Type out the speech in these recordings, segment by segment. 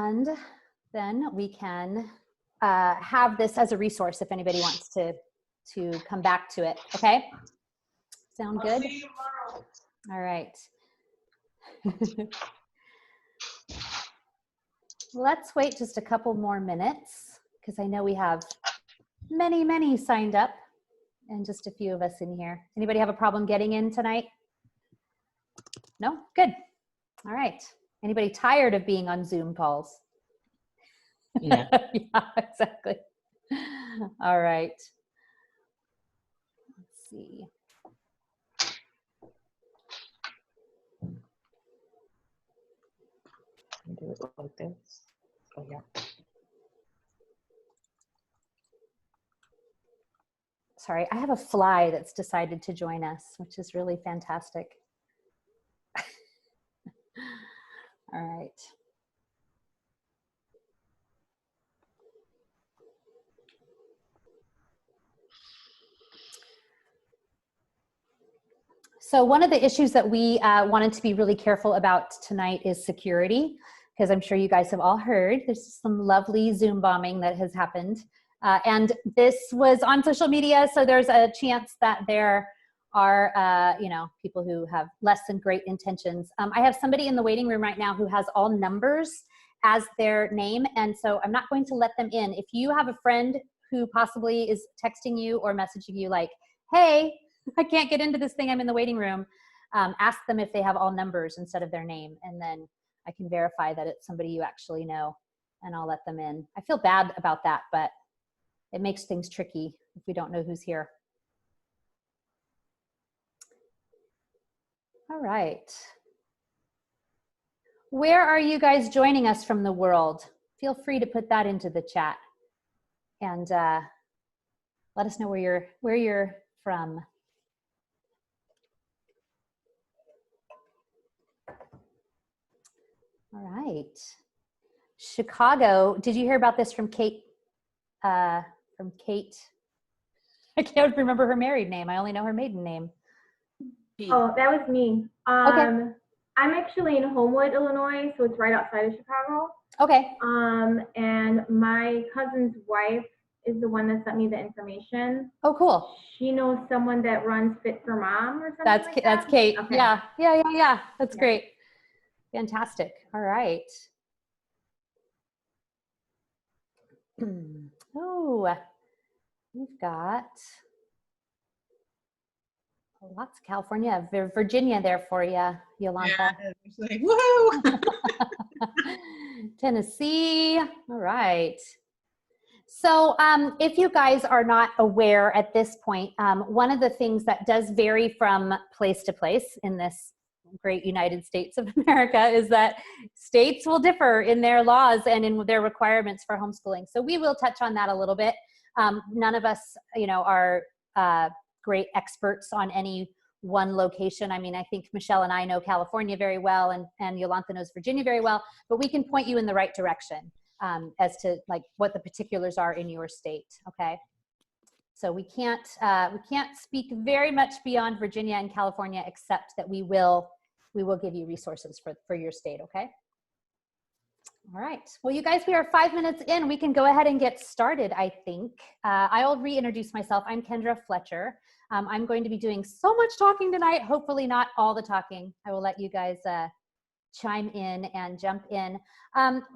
And then we can have this as a resource if anybody wants to come back to it. Okay? Sound good? I'll see you tomorrow. All right. Let's wait just a couple more minutes because I know we have many, many signed up and just a few of us in here. Anybody have a problem getting in tonight? No? Good. All right. Anybody tired of being on Zoom calls? Yeah. Yeah, exactly. All right. Let's see. Do it like this. Oh, yeah. Sorry, I have a fly that's decided to join us, which is really fantastic. All right. So one of the issues that we wanted to be really careful about tonight is security, because I'm sure you guys have all heard there's some lovely Zoom bombing that has happened. And this was on social media, so there's a chance that there are, you know, people who have less than great intentions. I have somebody in the waiting room right now who has all numbers as their name, and so I'm not going to let them in. If you have a friend who possibly is texting you or messaging you like, hey, I can't get into this thing, I'm in the waiting room, ask them if they have all numbers instead of their name, and then I can verify that it's somebody you actually know, and I'll let them in. I feel bad about that, but it makes things tricky if we don't know who's here. All right. Where are you guys joining us from the world? Feel free to put that into the chat and let us know where you're from. All right. Chicago, did you hear about this from Kate? I can't remember her married name. I only know her maiden name. Oh, that was me. Okay. I'm actually in Homewood, Illinois, so it's right outside of Chicago. Okay. And my cousin's wife is the one that sent me the information. Oh, cool. She knows someone that runs Fit for Mom or something like that. That's Kate. Okay. Yeah. That's great. Fantastic. All right. Oh, we've got lots of California, Virginia there for you, Jolanthe. Yeah, it's like, woohoo! Tennessee. All right. So if you guys are not aware at this point, one of the things that does vary from place to place in this great United States of America is that states will differ in their laws and in their requirements for homeschooling. So we will touch on that a little bit. None of us, you know, are great experts on any one location. I mean, I think Michele and I know California very well, and Jolanthe knows Virginia very well, but we can point you in the right direction as to like what the particulars are in your state. Okay. So we can't speak very much beyond Virginia and California, except that we will give you resources for your state. Okay. All right. Well, you guys, we are 5 minutes in. We can go ahead and get started, I think. I'll reintroduce myself. I'm Kendra Fletcher. I'm going to be doing so much talking tonight, hopefully not all the talking. I will let you guys chime in and jump in.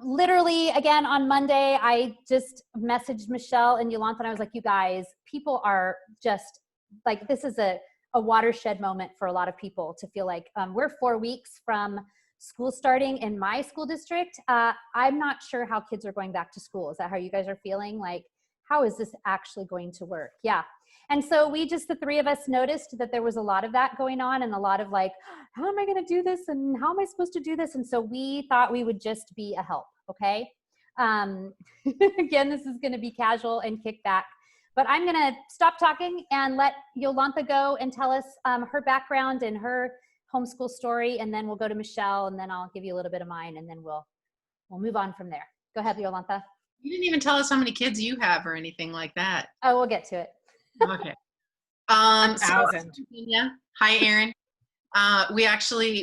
Literally, again, on Monday, I just messaged Michele and Jolanthe, and I was like, you guys, people are just like, this is a watershed moment for a lot of people to feel like we're 4 weeks from school starting in my school district. I'm not sure how kids are going back to school. Is that how you guys are feeling? Like, how is this actually going to work? Yeah. And so we just, the three of us, noticed that there was a lot of that going on and a lot of like, how am I going to do this? And how am I supposed to do this? And so we thought we would just be a help. Okay. Again, this is going to be casual and kick back, but I'm going to stop talking and let Jolanthe go and tell us her background and her homeschool story. And then we'll go to Michele, and then I'll give you a little bit of mine, and then we'll move on from there. Go ahead, Jolanthe. You didn't even tell us how many kids you have or anything like that. Oh, we'll get to it. Okay. Yeah. Hi, Erin.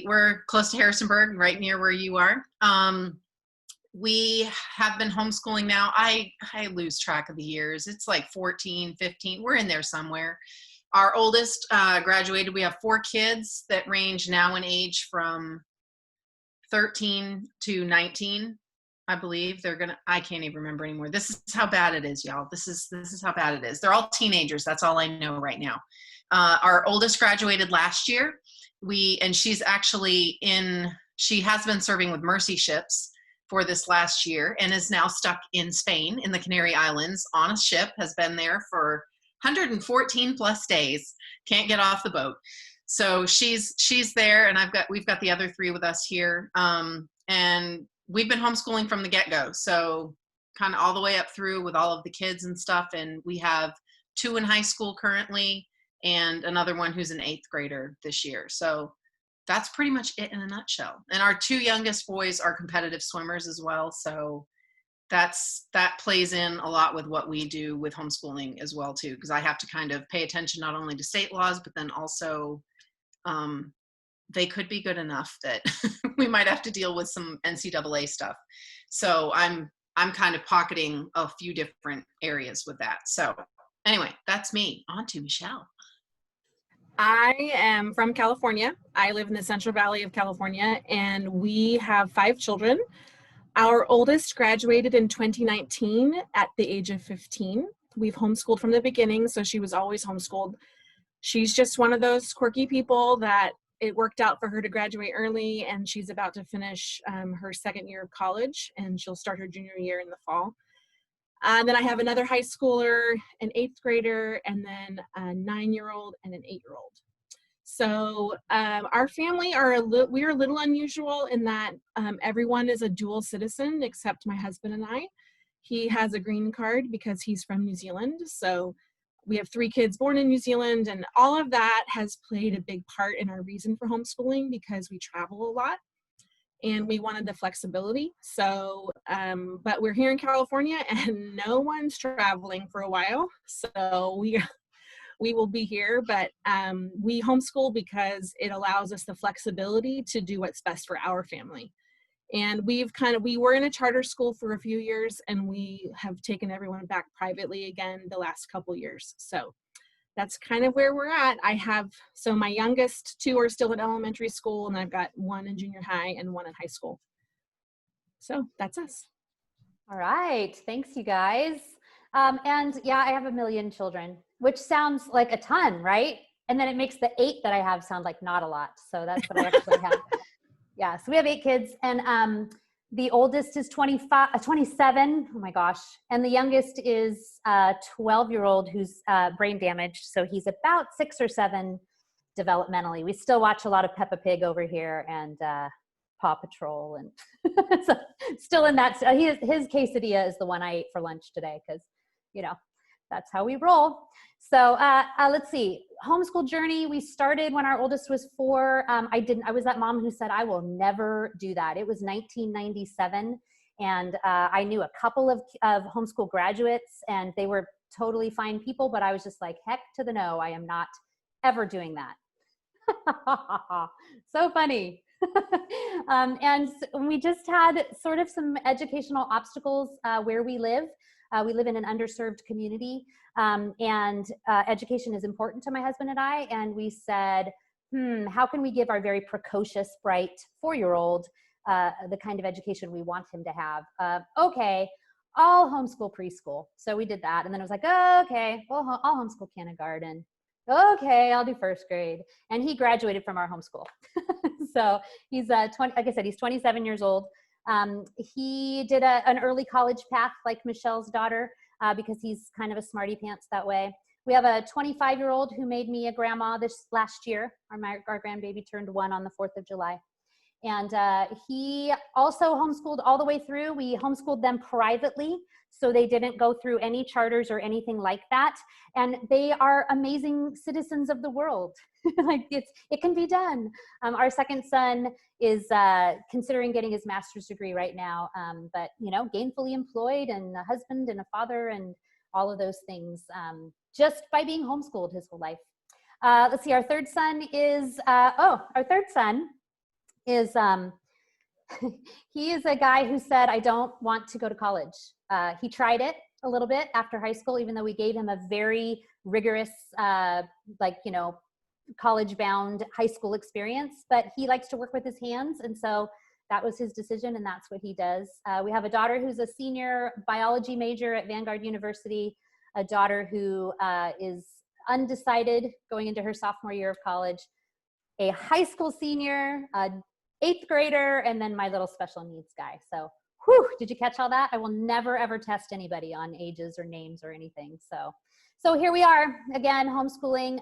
We're close to Harrisonburg, right near where you are. we have been homeschooling now. I lose track of the years. It's like 14, 15. We're in there somewhere. Our oldest graduated. We have 4 kids that range now in age from 13 to 19. I believe I can't even remember anymore. This is how bad it is, y'all. This is how bad it is. They're all teenagers. That's all I know right now. Our oldest graduated last year. She's actually she has been serving with Mercy Ships for this last year and is now stuck in Spain in the Canary Islands on a ship, has been there for 114 plus days, can't get off the boat. So she's there, and we've got the other 3 with us here. And we've been homeschooling from the get-go. So kind of all the way up through with all of the kids and stuff. And we have 2 in high school currently and another one who's an 8th grader this year. So that's pretty much it in a nutshell. And our 2 youngest boys are competitive swimmers as well. So that plays in a lot with what we do with homeschooling as well too, because I have to kind of pay attention not only to state laws, but then also they could be good enough that we might have to deal with some NCAA stuff. So I'm kind of pocketing a few different areas with that. So anyway, that's me. On to Michele. I am from California. I live in the Central Valley of California, and we have 5 children. Our oldest graduated in 2019 at the age of 15. We've homeschooled from the beginning, so she was always homeschooled. She's just one of those quirky people that it worked out for her to graduate early, and she's about to finish her 2nd year of college, and she'll start her junior year in the fall. And then I have another high schooler, an 8th grader, and then a 9-year-old and an 8-year-old. So our family we are a little unusual in that everyone is a dual citizen except my husband and I. He has a green card because he's from New Zealand. So we have 3 kids born in New Zealand, and all of that has played a big part in our reason for homeschooling because we travel a lot. And we wanted the flexibility. So, but we're here in California and no one's traveling for a while. So we will be here, but we homeschool because it allows us the flexibility to do what's best for our family. And we were in a charter school for a few years, and we have taken everyone back privately again the last couple years. So that's kind of where we're at. So my youngest 2 are still in elementary school, and I've got 1 in junior high and 1 in high school. So that's us. All right. Thanks, you guys. And yeah, I have a million children, which sounds like a ton, right? And then it makes the 8 that I have sound like not a lot. So that's what I actually have. Yeah. So we have 8 kids, and the oldest is 27. Oh my gosh. And the youngest is a 12-year-old who's brain damaged. So he's about 6 or 7 developmentally. We still watch a lot of Peppa Pig over here and Paw Patrol. And so still in that, his quesadilla is the one I ate for lunch today because, that's how we roll. So let's see. Homeschool journey, we started when our oldest was 4. I was that mom who said, I will never do that. It was 1997. And I knew a couple of homeschool graduates, and they were totally fine people, but I was just like, heck to the no, I am not ever doing that. So funny. And we just had sort of some educational obstacles where we live. We live in an underserved community, and education is important to my husband and I. And we said, how can we give our very precocious, bright 4-year-old the kind of education we want him to have? Okay, I'll homeschool preschool. So we did that. And then it was like, oh, okay, well, I'll homeschool kindergarten. Okay, I'll do 1st grade. And he graduated from our homeschool. So he's like I said, he's 27 years old. He did an early college path like Michelle's daughter because he's kind of a smarty pants that way. We have a 25-year-old who made me a grandma this last year. Our grandbaby turned 1 on the 4th of July. And he also homeschooled all the way through. We homeschooled them privately, so they didn't go through any charters or anything like that. And they are amazing citizens of the world. Like it can be done. Our 2nd son is considering getting his master's degree right now, but gainfully employed and a husband and a father and all of those things just by being homeschooled his whole life. Let's see. Our 3rd son is He is a guy who said, I don't want to go to college. He tried it a little bit after high school, even though we gave him a very rigorous, college-bound high school experience, but he likes to work with his hands. And so that was his decision, and that's what he does. We have a daughter who's a senior biology major at Vanguard University, a daughter who is undecided going into her sophomore year of college, a high school senior, a 8th grader, and then my little special needs guy. So, whew, did you catch all that? I will never, ever test anybody on ages or names or anything. So here we are again, homeschooling.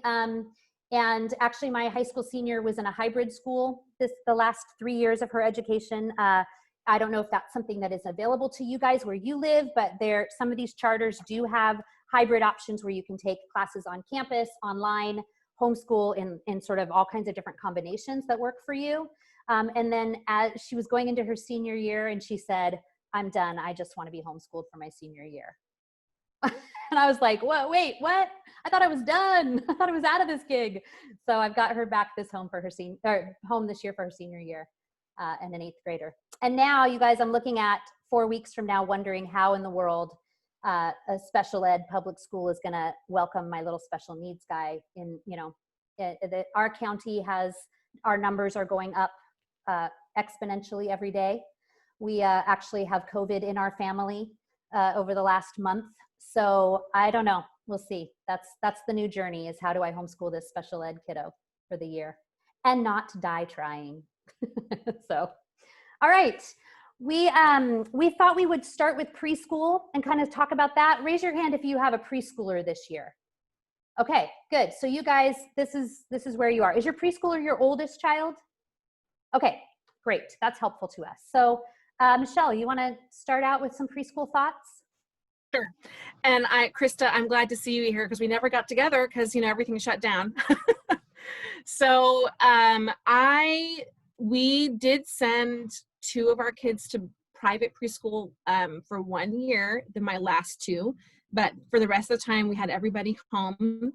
And actually my high school senior was in a hybrid school the last 3 years of her education. I don't know if that's something that is available to you guys where you live, but some of these charters do have hybrid options where you can take classes on campus, online, homeschool in sort of all kinds of different combinations that work for you. And then as she was going into her senior year, and she said, I'm done. I just want to be homeschooled for my senior year. And I was like, what? Wait, what? I thought I was done. I thought I was out of this gig. So I've got her back home this year for her senior year, and an 8th grader. And now, you guys, I'm looking at 4 weeks from now, wondering how in the world a special ed public school is going to welcome my little special needs guy. Our county our numbers are going up exponentially every day. We actually have COVID in our family over the last month. So I don't know. We'll see. That's the new journey, is how do I homeschool this special ed kiddo for the year and not die trying. So, all right. We thought we would start with preschool and kind of talk about that. Raise your hand if you have a preschooler this year. Okay, good. So you guys, this is where you are. Is your preschooler your oldest child? Okay, great. That's helpful to us. So Michele, you want to start out with some preschool thoughts? Sure. And Krista, I'm glad to see you here because we never got together because, everything shut down. So we did send 2 of our kids to private preschool for 1 year, my last 2, but for the rest of the time we had everybody home.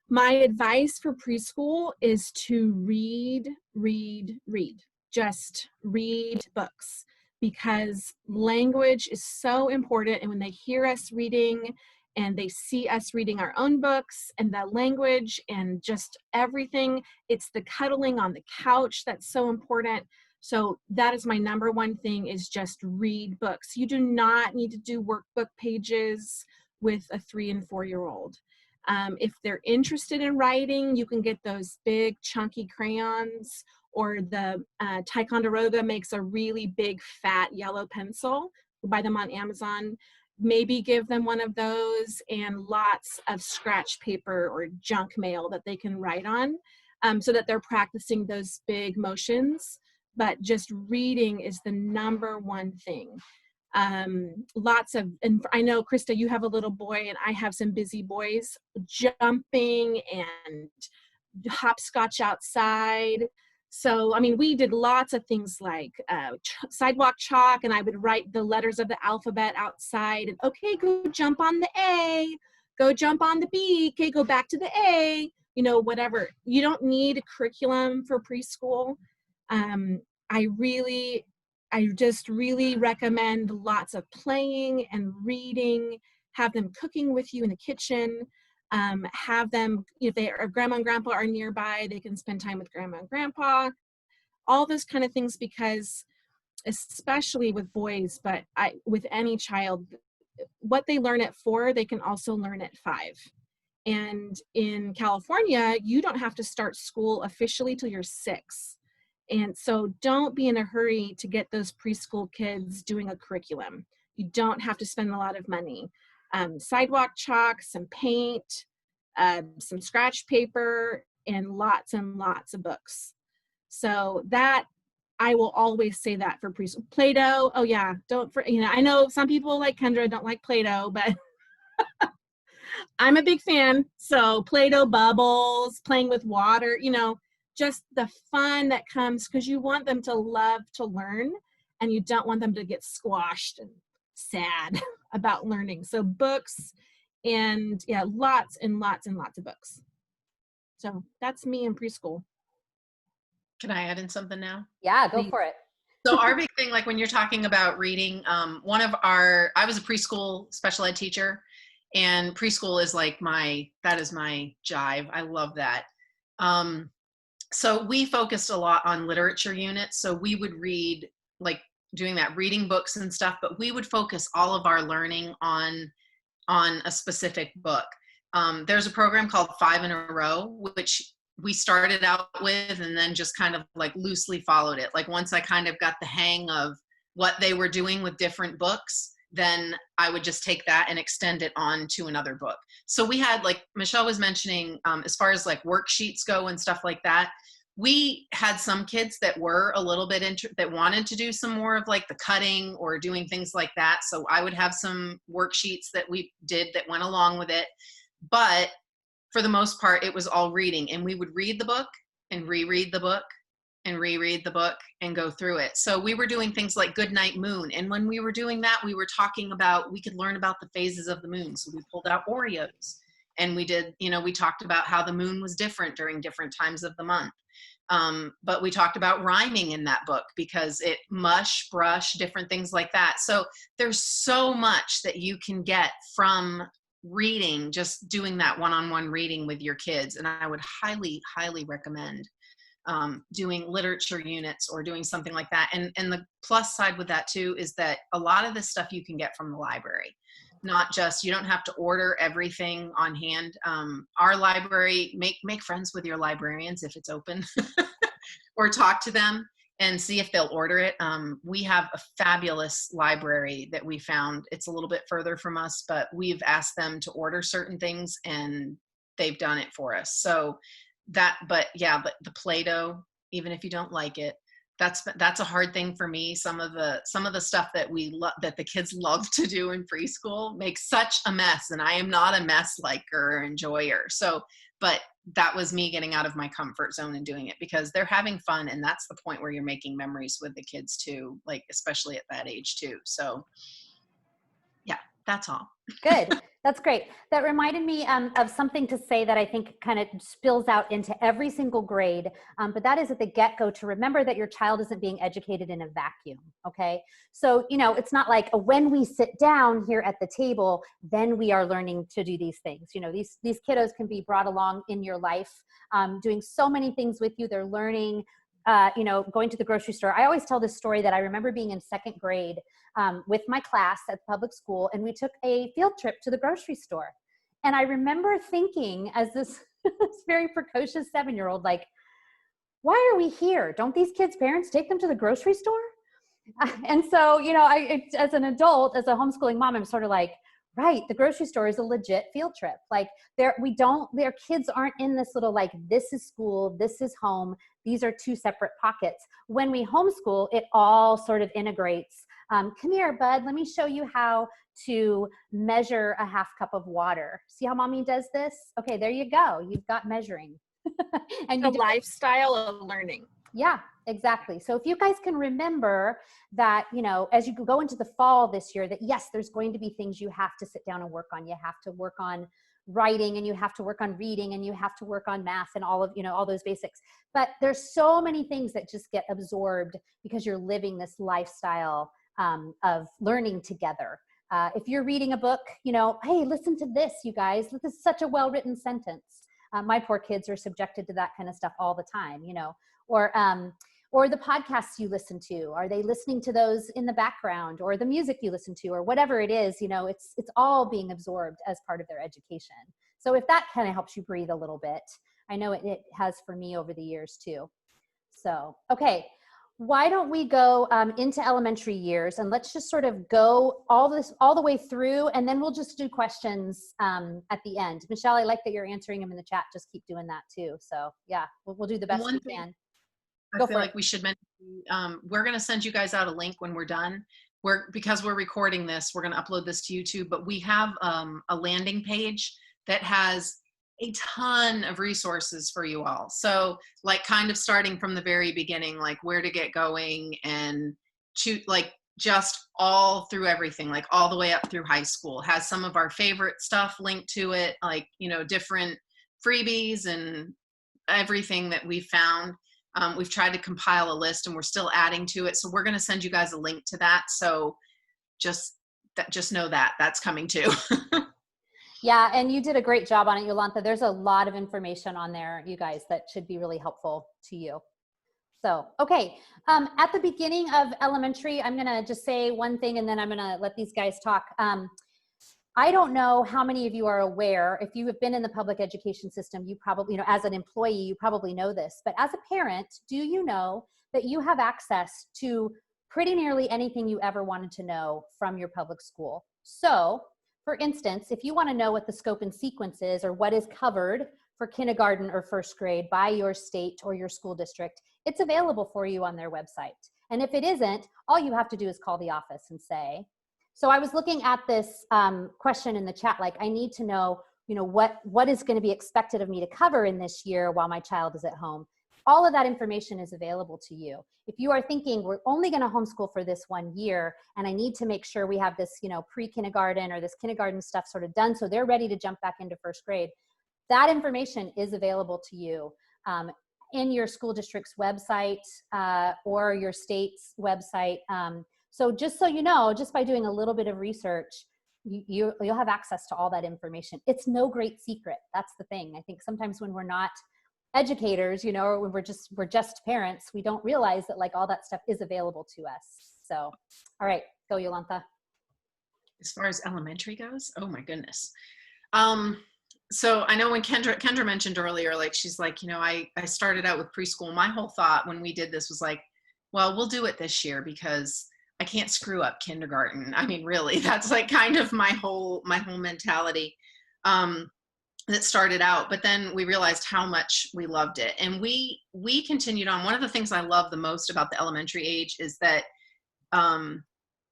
My advice for preschool is to read. Just read books, because language is so important. And when they hear us reading and they see us reading our own books and the language and just everything, it's the cuddling on the couch that's so important. So that is my number 1 thing, is just read books. You do not need to do workbook pages with a 3 and 4-year-old. If they're interested in writing, you can get those big chunky crayons, or the Ticonderoga makes a really big fat yellow pencil. Buy them on Amazon. Maybe give them one of those, and lots of scratch paper or junk mail that they can write on, so that they're practicing those big motions. But just reading is the number 1 thing. And I know, Krista, you have a little boy, and I have some busy boys, jumping and hopscotch outside. So, we did lots of things like sidewalk chalk, and I would write the letters of the alphabet outside, and okay, go jump on the A, go jump on the B, okay, go back to the A, whatever. You don't need a curriculum for preschool. I just really recommend lots of playing and reading, have them cooking with you in the kitchen. Have them, if grandma and grandpa are nearby, they can spend time with grandma and grandpa, all those kind of things, because especially with boys, but with any child, what they learn at 4, they can also learn at 5. And in California, you don't have to start school officially till you're 6. And so don't be in a hurry to get those preschool kids doing a curriculum. You don't have to spend a lot of money. Sidewalk chalk, some paint, some scratch paper, and lots of books. So that, I will always say that for preschool. Play-Doh, oh yeah, I know some people like Kendra don't like Play-Doh, but I'm a big fan. So Play-Doh bubbles, playing with water, just the fun that comes, because you want them to love to learn, and you don't want them to get squashed and sad about learning. So books, and lots and lots and lots of books. So that's me in preschool. Can I add in something now? Yeah, go for it. So our big thing, like when you're talking about reading, I was a preschool special ed teacher, and preschool is like that is my jive. I love that. So we focused a lot on literature units. So we would read, like doing that, reading books and stuff, but we would focus all of our learning on a specific book. There's a program called 5 in a Row, which we started out with and then just kind of like loosely followed it. Like once I kind of got the hang of what they were doing with different books, then I would just take that and extend it on to another book. So we had, like Michele was mentioning, as far as like worksheets go and stuff like that, we had some kids that were a little bit that wanted to do some more of like the cutting or doing things like that. So I would have some worksheets that we did that went along with it. But for the most part, it was all reading, and we would read the book and reread the book and reread the book and go through it. So we were doing things like Goodnight Moon. And when we were doing that, we were talking about, we could learn about the phases of the moon. So we pulled out Oreos, and we did, we talked about how the moon was different during different times of the month. But we talked about rhyming in that book because it mush, brush, different things like that. So there's so much that you can get from reading, just doing that one-on-one reading with your kids. And I would highly, highly recommend doing literature units or doing something like that. And the plus side with that too is that a lot of this stuff you can get from the library. Not just, you don't have to order everything on hand. Our library, make friends with your librarians if it's open, or talk to them and see if they'll order it. We have a fabulous library that we found. It's a little bit further from us, but we've asked them to order certain things and they've done it for us. So but the Play-Doh, even if you don't like it, that's a hard thing for me. Some of the stuff that that the kids love to do in preschool makes such a mess, and I am not a mess liker or enjoyer. So, but that was me getting out of my comfort zone and doing it because they're having fun, and that's the point where you're making memories with the kids too, like especially at that age too. So, yeah, that's all. Good. That's great. That reminded me of something to say that I think kind of spills out into every single grade. But that is at the get-go to remember that your child isn't being educated in a vacuum. Okay. So, it's not like when we sit down here at the table, then we are learning to do these things. These kiddos can be brought along in your life, doing so many things with you. They're learning, going to the grocery store. I always tell this story that I remember being in second grade with my class at public school, and we took a field trip to the grocery store. And I remember thinking, as this very precocious 7-year-old, like, why are we here? Don't these kids' parents take them to the grocery store? And so, as an adult, as a homeschooling mom, I'm sort of like, right, the grocery store is a legit field trip. Like their kids aren't in this little, like, this is school, this is home. These are two separate pockets. When we homeschool, it all sort of integrates. Come here, bud, let me show you how to measure a half cup of water. See how mommy does this? Okay, there you go. You've got measuring. And the lifestyle of learning. Yeah, exactly. So if you guys can remember that, as you go into the fall this year, that yes, there's going to be things you have to sit down and work on. You have to work on writing, and you have to work on reading, and you have to work on math and all those basics. But there's so many things that just get absorbed because you're living this lifestyle of learning together. If you're reading a book, hey, listen to this, you guys. This is such a well-written sentence. My poor kids are subjected to that kind of stuff all the time, or the podcasts you listen to. Are they listening to those in the background, or the music you listen to, or whatever it is? It's all being absorbed as part of their education. So if that kind of helps you breathe a little bit, I know it has for me over the years too. So, okay. Why don't we go into elementary years, and let's just sort of go all the way through, and then we'll just do questions at the end. Michele, I like that you're answering them in the chat. Just keep doing that too. So yeah, we'll do the best we can. I feel like we should mention, we're going to send you guys out a link when we're done. Because we're recording this, we're going to upload this to YouTube, but we have a landing page that has a ton of resources for you all. So like kind of starting from the very beginning, like where to get going, and just all through everything, like all the way up through high school. Has some of our favorite stuff linked to it, like, different freebies and everything that we found. We've tried to compile a list and we're still adding to it. So we're going to send you guys a link to that. So just know that that's coming too. Yeah, and you did a great job on it, Jolanthe. There's a lot of information on there, you guys, that should be really helpful to you. So, okay, at the beginning of elementary, I'm gonna just say one thing and then I'm gonna let these guys talk. I don't know how many of you are aware, if you have been in the public education system, you probably, as an employee, you probably know this, but as a parent, do you know that you have access to pretty nearly anything you ever wanted to know from your public school? So, for instance, if you want to know what the scope and sequence is or what is covered for kindergarten or first grade by your state or your school district, it's available for you on their website. And if it isn't, all you have to do is call the office and say. So I was looking at this question in the chat, like I need to know, what is going to be expected of me to cover in this year while my child is at home. All of that information is available to you. If you are thinking we're only going to homeschool for this 1 year and I need to make sure we have this, pre-kindergarten or this kindergarten stuff sort of done so they're ready to jump back into first grade, that information is available to you in your school district's website or your state's website. So just so you know, just by doing a little bit of research, you'll have access to all that information. It's no great secret. That's the thing. I think sometimes when we're not educators, or when we're just parents, we don't realize that like all that stuff is available to us. So, all right, go Jolanthe. As far as elementary goes, oh my goodness. So I know when Kendra mentioned earlier, like she's like, I started out with preschool. My whole thought when we did this was like, well, we'll do it this year because I can't screw up kindergarten. I mean, really, that's like kind of my whole mentality. That started out, but then we realized how much we loved it. And we continued on. One of the things I love the most about the elementary age is that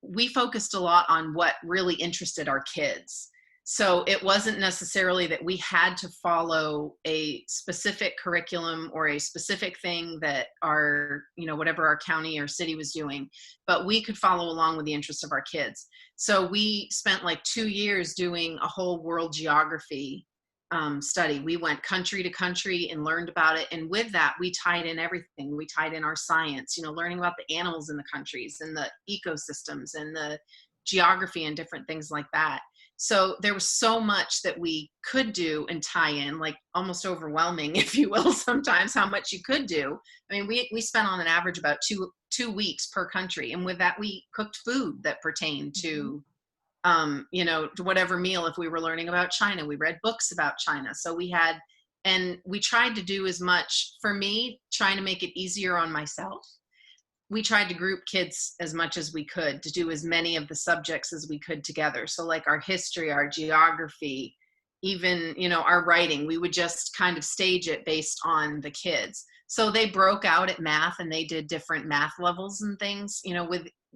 we focused a lot on what really interested our kids. So it wasn't necessarily that we had to follow a specific curriculum or a specific thing that our, whatever our county or city was doing, but we could follow along with the interests of our kids. So we spent like 2 years doing a whole world geography study. We went country to country and learned about it. And with that, we tied in everything. We tied in our science, learning about the animals in the countries and the ecosystems and the geography and different things like that. So there was so much that we could do and tie in, like almost overwhelming, if you will, sometimes how much you could do. I mean, we spent on an average about two weeks per country. And with that, we cooked food that pertained to to whatever meal. If we were learning about China, we read books about China. So we tried to do as much, for me, trying to make it easier on myself. We tried to group kids as much as we could to do as many of the subjects as we could together. So like our history, our geography, even, our writing, we would just kind of stage it based on the kids. So they broke out at math and they did different math levels and things,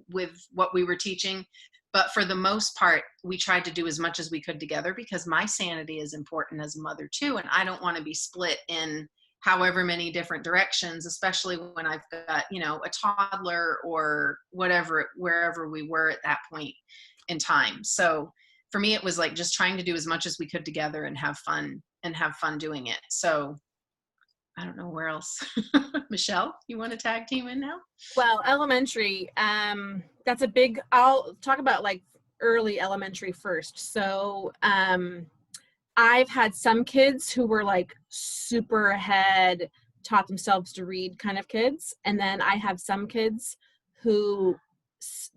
with what we were teaching. But for the most part, we tried to do as much as we could together because my sanity is important as a mother too. And I don't want to be split in however many different directions, especially when I've got, a toddler or whatever, wherever we were at that point in time. So for me, it was like just trying to do as much as we could together and have fun doing it. So I don't know where else. Michele, you want to tag team in now? Well, elementary, that's a big, I'll talk about like early elementary first. So I've had some kids who were like super ahead, taught themselves to read kind of kids. And then I have some kids who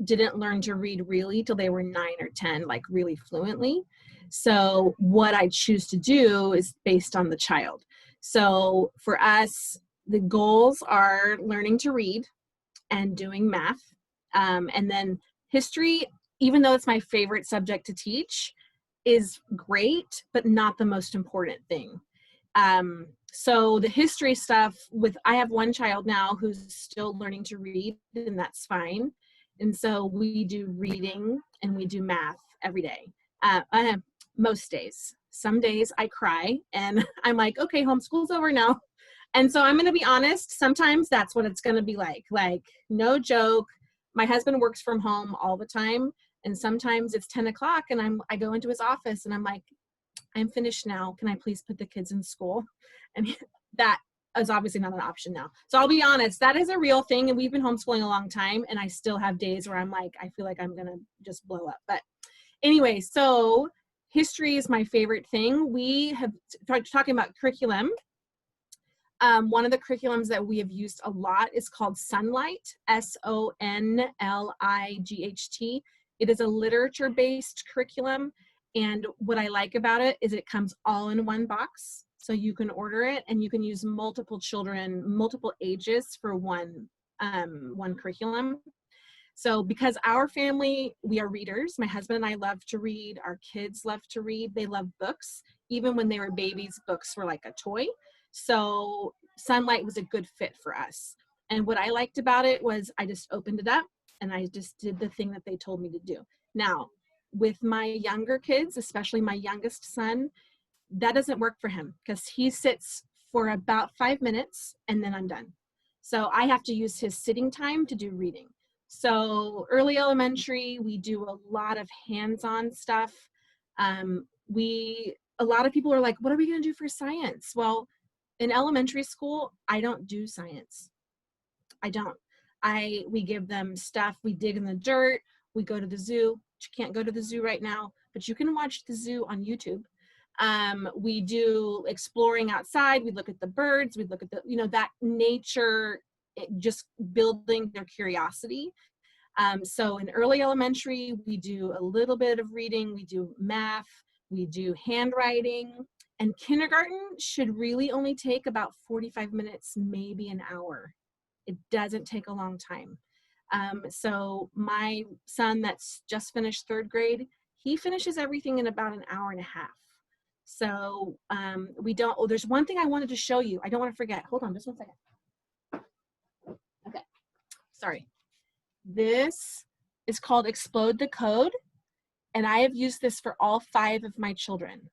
didn't learn to read really till they were 9 or 10, like really fluently. So what I choose to do is based on the child. So for us, the goals are learning to read and doing math. And then history, even though it's my favorite subject to teach, is great, but not the most important thing. So the history stuff I have one child now who's still learning to read, and that's fine. And so we do reading and we do math every day. Most days. Some days I cry and I'm like, okay, homeschool's over now. And so I'm going to be honest, sometimes that's what it's going to be like no joke. My husband works from home all the time. And sometimes it's 10 o'clock and I go into his office and I'm like, I'm finished now. Can I please put the kids in school? And that is obviously not an option now. So I'll be honest, that is a real thing. And we've been homeschooling a long time, and I still have days where I'm like, I feel like I'm going to just blow up. But anyway, so history is my favorite thing. We have talking about curriculum. One of the curriculums that we have used a lot is called Sonlight, Sonlight. It is a literature-based curriculum. And what I like about it is it comes all in one box. So you can order it and you can use multiple children, multiple ages for one curriculum. So because our family, we are readers, my husband and I love to read, our kids love to read, they love books. Even when they were babies, books were like a toy. So Sonlight was a good fit for us. And what I liked about it was I just opened it up and I just did the thing that they told me to do. Now, with my younger kids, especially my youngest son, that doesn't work for him because he sits for about 5 minutes and then I'm done. So I have to use his sitting time to do reading. So early elementary, we do a lot of hands-on stuff. A lot of people are like, what are we going to do for science? Well, in elementary school, I don't do science. I don't. We give them stuff. We dig in the dirt. We go to the zoo. You can't go to the zoo right now, but you can watch the zoo on YouTube. We do exploring outside. We look at the birds. We look at the, that nature, just building their curiosity. So in early elementary, we do a little bit of reading. We do math. We do handwriting. And kindergarten should really only take about 45 minutes, maybe an hour. It doesn't take a long time. So my son that's just finished 3rd grade, he finishes everything in about an hour and a half. So there's one thing I wanted to show you. I don't want to forget. Hold on just 1 second. Okay, sorry. This is called Explode the Code. And I have used this for all 5 of my children.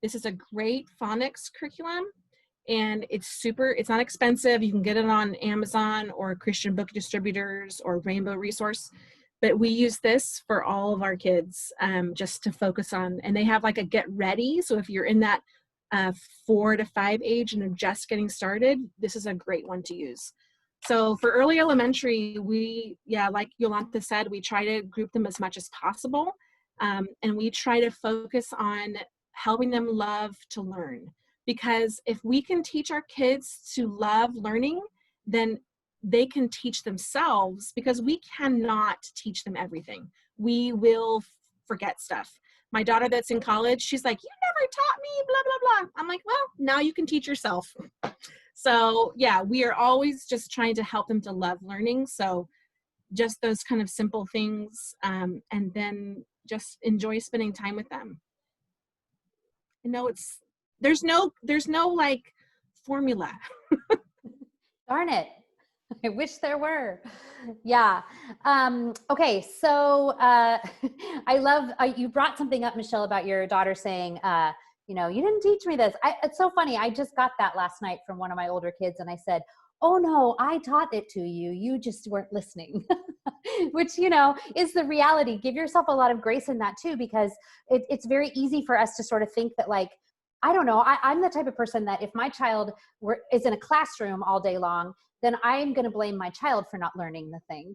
This is a great phonics curriculum. And it's not expensive. You can get it on Amazon or Christian book distributors or Rainbow Resource. But we use this for all of our kids just to focus on, and they have like a get ready. So if you're in that 4 to 5 age and are just getting started, this is a great one to use. So for early elementary, like Jolanthe said, we try to group them as much as possible. And we try to focus on helping them love to learn. Because if we can teach our kids to love learning, then they can teach themselves, because we cannot teach them everything. We will forget stuff. My daughter that's in college, she's like, you never taught me, blah, blah, blah. I'm like, well, now you can teach yourself. So yeah, we are always just trying to help them to love learning. So just those kind of simple things, and then just enjoy spending time with them. There's no like formula. Darn it. I wish there were. Yeah. Okay. So I love, you brought something up, Michele, about your daughter saying, you didn't teach me this. It's so funny. I just got that last night from one of my older kids, and I said, oh no, I taught it to you. You just weren't listening, which, is the reality. Give yourself a lot of grace in that too, because it's very easy for us to sort of think that, like, I don't know, I'm the type of person that if my child is in a classroom all day long, then I'm going to blame my child for not learning the thing.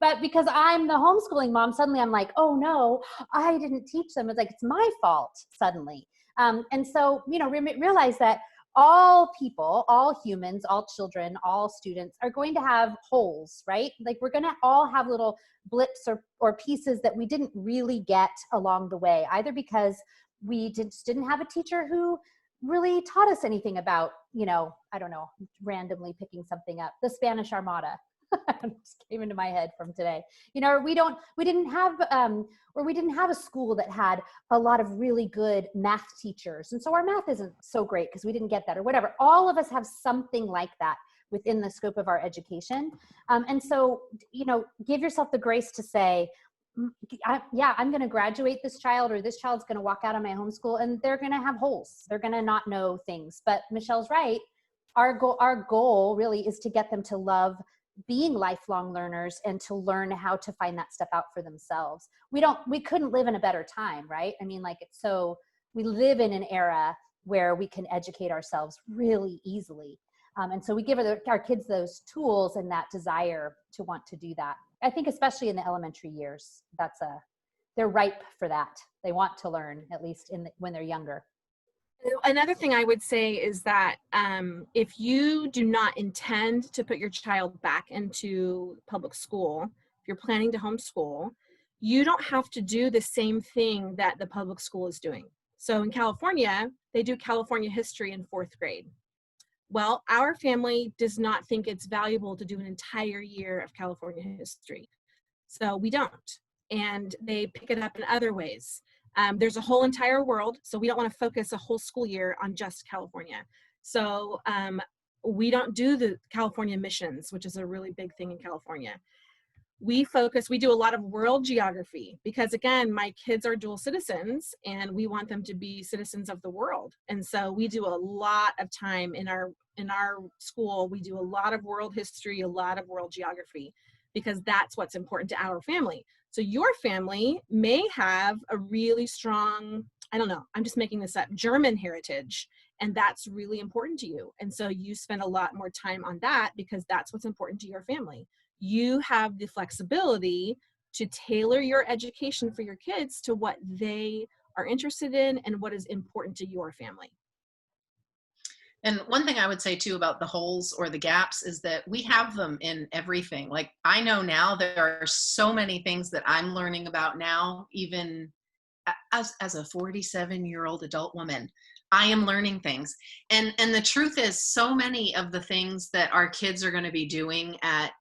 But because I'm the homeschooling mom, suddenly I'm like, oh no, I didn't teach them. It's like, it's my fault suddenly. And so, realize that all people, all humans, all children, all students are going to have holes, right? Like, we're going to all have little blips or pieces that we didn't really get along the way, either because we just didn't have a teacher who really taught us anything about, I don't know, randomly picking something up, the Spanish Armada. Just came into my head from today. We didn't have a school that had a lot of really good math teachers. And so our math isn't so great because we didn't get that, or whatever. All of us have something like that within the scope of our education. And so, give yourself the grace to say, I'm going to graduate this child, or this child's going to walk out of my homeschool and they're going to have holes. They're going to not know things. But Michele's right. Our goal really is to get them to love being lifelong learners and to learn how to find that stuff out for themselves. We couldn't live in a better time, right? I mean, we live in an era where we can educate ourselves really easily. And so we give our kids those tools and that desire to want to do that. I think especially in the elementary years, they're ripe for that. They want to learn, at least when they're younger. Another thing I would say is that if you do not intend to put your child back into public school, if you're planning to homeschool, you don't have to do the same thing that the public school is doing. So in California, they do California history in 4th grade. Well, our family does not think it's valuable to do an entire year of California history. So we don't. And they pick it up in other ways. There's a whole entire world, so we don't want to focus a whole school year on just California. So we don't do the California missions, which is a really big thing in California. We do a lot of world geography because, again, my kids are dual citizens and we want them to be citizens of the world. And so we do a lot of time in our school. We do a lot of world history, a lot of world geography, because that's what's important to our family. So your family may have a really strong, I don't know, I'm just making this up, German heritage, and that's really important to you. And so you spend a lot more time on that because that's what's important to your family. You have the flexibility to tailor your education for your kids to what they are interested in and what is important to your family. And one thing I would say too about the holes or the gaps is that we have them in everything. Like I know now there are so many things that I'm learning about now, even as a 47-year-old adult woman, I am learning things. And the truth is so many of the things that our kids are going to be doing at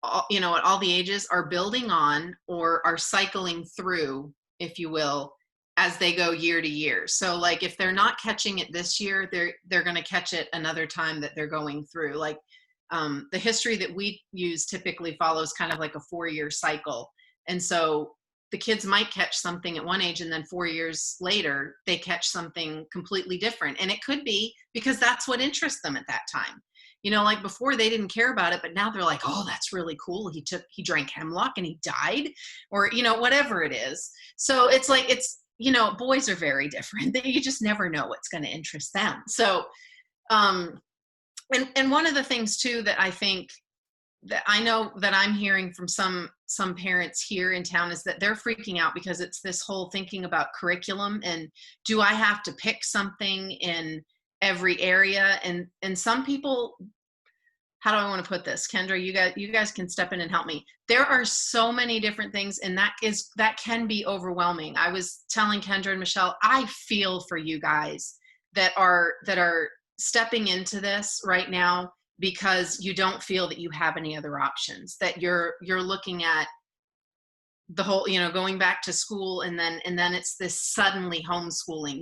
all the ages are building on or are cycling through, if you will, as they go year to year. So like if they're not catching it this year, they're going to catch it another time that they're going through. Like the history that we use typically follows kind of like a 4-year cycle. And so the kids might catch something at one age and then 4 years later, they catch something completely different. And it could be because that's what interests them at that time. Like before they didn't care about it, but now they're like, oh, that's really cool. He drank hemlock and he died, or, whatever it is. So it's like, boys are very different. You just never know what's going to interest them. So, and one of the things too, that I think that I know that I'm hearing from some parents here in town is that they're freaking out because it's this whole thinking about curriculum and do I have to pick something in every area? And some people, how do I want to put this? Kendra, you guys can step in and help me. There are so many different things, and that can be overwhelming. I was telling Kendra and Michele, I feel for you guys that are stepping into this right now because you don't feel that you have any other options, that you're looking at the whole, going back to school and then it's this suddenly homeschooling.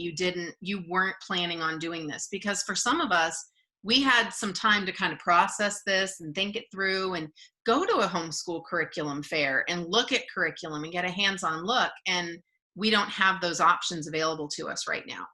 You weren't planning on doing this, because for some of us, we had some time to kind of process this and think it through and go to a homeschool curriculum fair and look at curriculum and get a hands-on look. And we don't have those options available to us right now.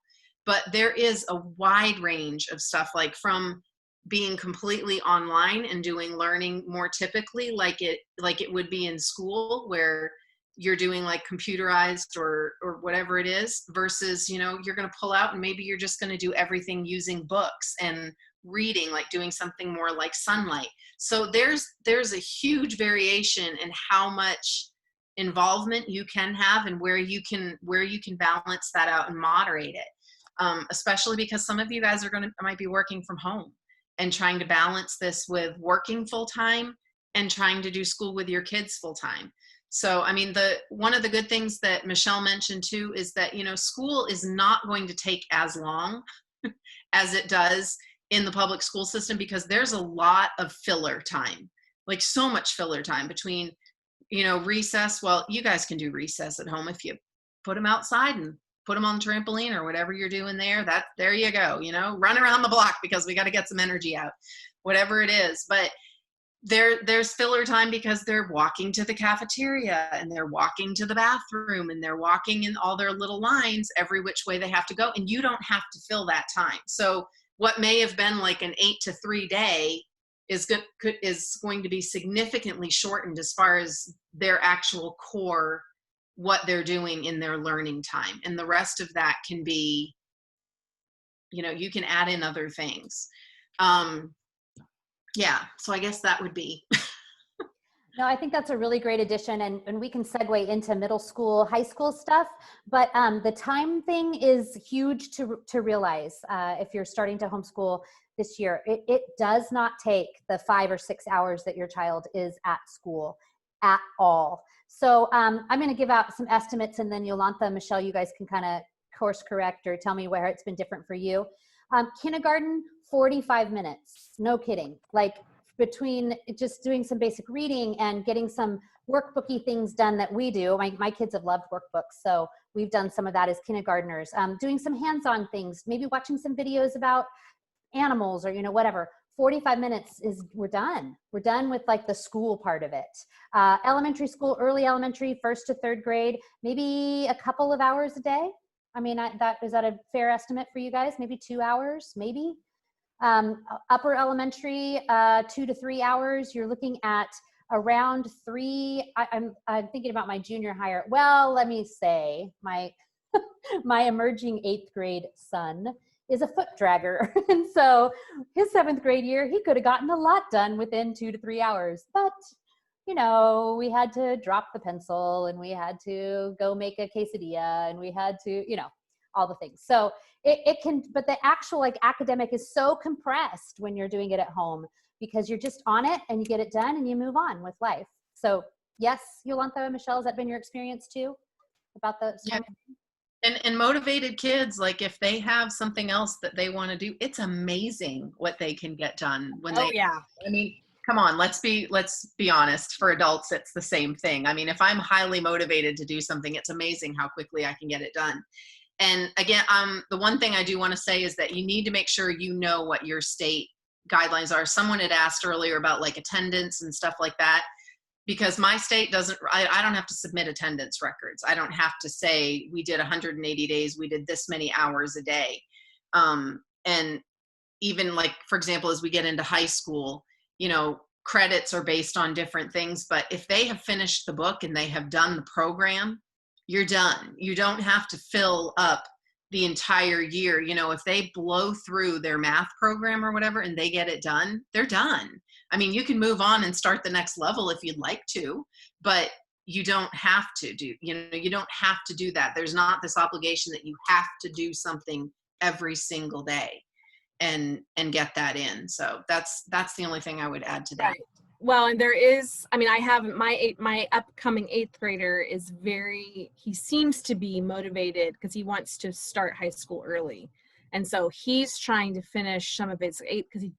But there is a wide range of stuff, like from being completely online and doing learning more typically like it would be in school, where you're doing like computerized or whatever it is, versus, you're going to pull out and maybe you're just going to do everything using books and reading, like doing something more like Sunlight. So there's a huge variation in how much involvement you can have and where you can balance that out and moderate it. Especially because some of you guys might be working from home and trying to balance this with working full time and trying to do school with your kids full time. So, I mean, one of the good things that Michele mentioned too is that, school is not going to take as long as it does in the public school system, because there's a lot of filler time, like so much filler time between, recess. Well, you guys can do recess at home if you put them outside and put them on the trampoline or whatever you're doing there. There you go, run around the block because we got to get some energy out, whatever it is. But there's filler time because they're walking to the cafeteria and they're walking to the bathroom and they're walking in all their little lines every which way they have to go, and you don't have to fill that time. So what may have been like an 8 to 3 day is going to be significantly shortened as far as their actual core, what they're doing in their learning time. And the rest of that can be you know, you can add in other things. Yeah, so I guess that would be. No, I think that's a really great addition, and we can segue into middle school, high school stuff. But the time thing is huge to realize if you're starting to homeschool this year. It does not take the 5 or 6 hours that your child is at school at all. So I'm going to give out some estimates, and then Jolanthe, Michele, you guys can kind of course correct or tell me where it's been different for you. Kindergarten, 45 minutes. No kidding. Like, between just doing some basic reading and getting some workbooky things done that we do. My kids have loved workbooks, so we've done some of that as kindergartners. Doing some hands-on things, maybe watching some videos about animals or, you know, whatever. 45 minutes is, we're done. We're done with like the school part of it. Elementary school, early elementary, 1st to 3rd grade, maybe a couple of hours a day. I mean, is that a fair estimate for you guys? Maybe 2 hours, maybe? Upper elementary, 2 to 3 hours. You're looking at around 3. I'm thinking about my junior higher. Well, let me say my emerging 8th grade son is a foot dragger, and so his 7th grade year, he could have gotten a lot done within 2 to 3 hours. But you know, we had to drop the pencil, and we had to go make a quesadilla, and we had to, you know, all the things. So it can, but the actual like academic is so compressed when you're doing it at home, because you're just on it and you get it done and you move on with life. So yes, Jolanthe and Michele, has that been your experience too about the? Yeah. And motivated kids, like if they have something else that they want to do, it's amazing what they can get done when they, yeah. I mean, come on, let's be honest. For adults, it's the same thing. I mean, if I'm highly motivated to do something, it's amazing how quickly I can get it done. And again, the one thing I do want to say is that you need to make sure you know what your state guidelines are. Someone had asked earlier about like attendance and stuff like that, because my state doesn't, I don't have to submit attendance records. I don't have to say we did 180 days, we did this many hours a day. And even like, for example, as we get into high school, you know, credits are based on different things, but if they have finished the book and they have done the program, you're done. You don't have to fill up the entire year. You know, if they blow through their math program or whatever and they get it done, they're done. I mean, you can move on and start the next level if you'd like to, but you don't have to do, you know, you don't have to do that. There's not this obligation that you have to do something every single day and get that in. So that's the only thing I would add to that. Right. Well, and there is, I mean, I have my upcoming 8th grader is he seems to be motivated because he wants to start high school early. And so he's trying to finish some of his because he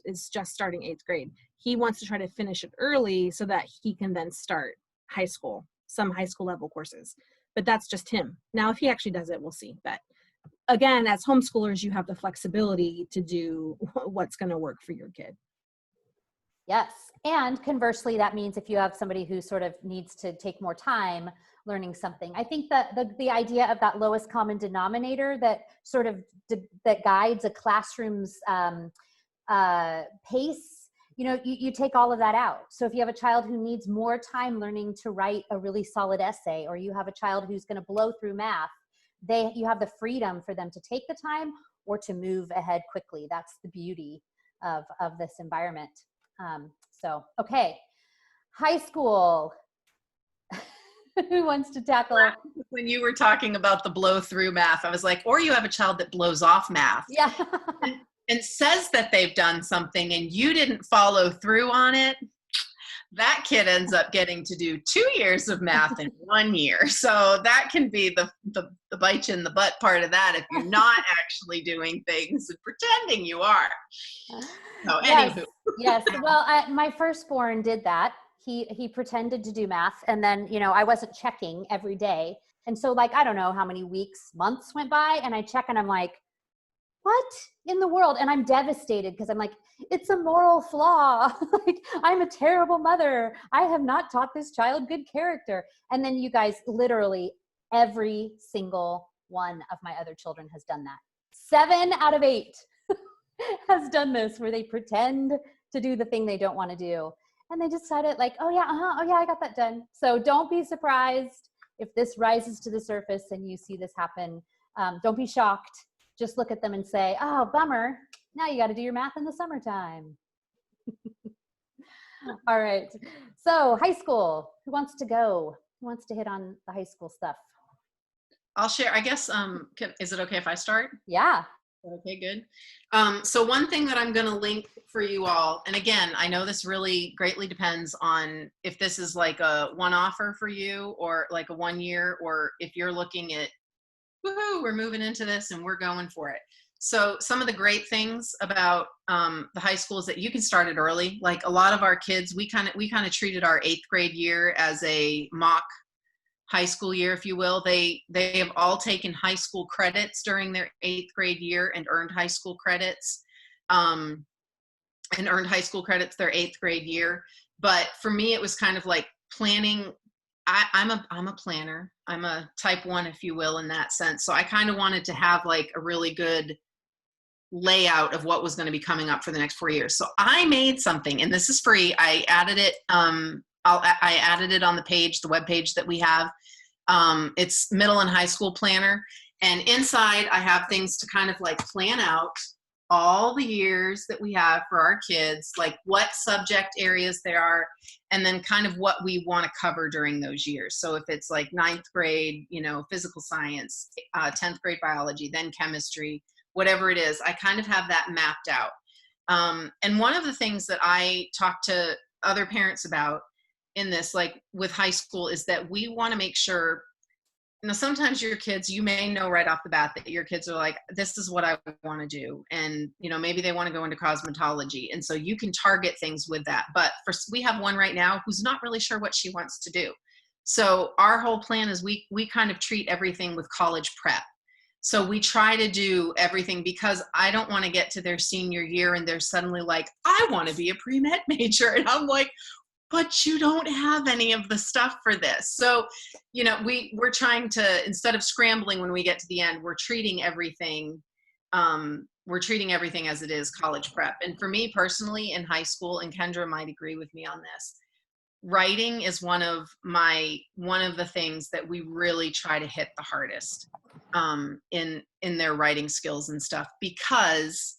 is just starting 8th grade. He wants to try to finish it early so that he can then start high school, some high school level courses. But that's just him. Now, if he actually does it, we'll see. But again, as homeschoolers, you have the flexibility to do what's going to work for your kid. Yes. And conversely, that means if you have somebody who sort of needs to take more time learning something, I think that the idea of that lowest common denominator that sort of that guides a classroom's pace, you know, you take all of that out. So if you have a child who needs more time learning to write a really solid essay, or you have a child who's going to blow through math, you have the freedom for them to take the time or to move ahead quickly. That's the beauty of this environment. So, okay, high school. Who wants to tackle? When you were talking about the blow through math, I was like, or you have a child that blows off math. Yeah. and says that they've done something and you didn't follow through on it. That kid ends up getting to do 2 years of math in 1 year. So that can be the bite you in the butt part of that if you're not actually doing things and pretending you are. So anywho. Yes. Well, my firstborn did that. He pretended to do math, and then, you know, I wasn't checking every day. And so, like, I don't know how many weeks, months went by, and I check and I'm like, what in the world? And I'm devastated because I'm like, it's a moral flaw. Like, I'm a terrible mother. I have not taught this child good character. And then you guys, literally every single one of my other children has done that. 7 out of 8 has done this, where they pretend to do the thing they don't want to do. And they decided like, oh yeah, I got that done. So don't be surprised if this rises to the surface and you see this happen. Don't be shocked. just look at them and say, oh, bummer. Now you got to do your math in the summertime. All right. So high school, who wants to go? Who wants to hit on the high school stuff? I'll share, I guess, is it okay if I start? Yeah. Okay, good. So one thing that I'm going to link for you all, and again, I know this really greatly depends on if this is like a one-offer for you or like a 1 year, or if you're looking at, woohoo, we're moving into this and we're going for it. So some of the great things about the high school is that you can start it early. Like a lot of our kids, we kind of treated our 8th grade year as a mock high school year, if you will. They have all taken high school credits during their 8th grade year and earned high school credits, their 8th grade year. But for me, it was kind of like planning. I'm a planner. I'm a type 1, if you will, in that sense. So I kind of wanted to have like a really good layout of what was going to be coming up for the next 4 years. So I made something, and this is free. I added it. I added it on the page, the web page that we have. It's middle and high school planner. And inside I have things to kind of like plan out all the years that we have for our kids, like what subject areas there are, and then kind of what we want to cover during those years. So if it's like 9th grade, physical science, 10th grade biology, then chemistry, whatever it is, I kind of have that mapped out. And one of the things that I talk to other parents about in this, like with high school, is that we want to make sure, sometimes your kids, you may know right off the bat that your kids are like, this is what I want to do. And, maybe they want to go into cosmetology. And so you can target things with that. But we have one right now who's not really sure what she wants to do. So our whole plan is we kind of treat everything with college prep. So we try to do everything, because I don't want to get to their senior year and they're suddenly like, I want to be a pre-med major. And I'm like, but you don't have any of the stuff for this. So, we're trying to, instead of scrambling when we get to the end, we're treating everything as it is college prep. And for me personally in high school, and Kendra might agree with me on this, writing is one of the things that we really try to hit the hardest in their writing skills and stuff, because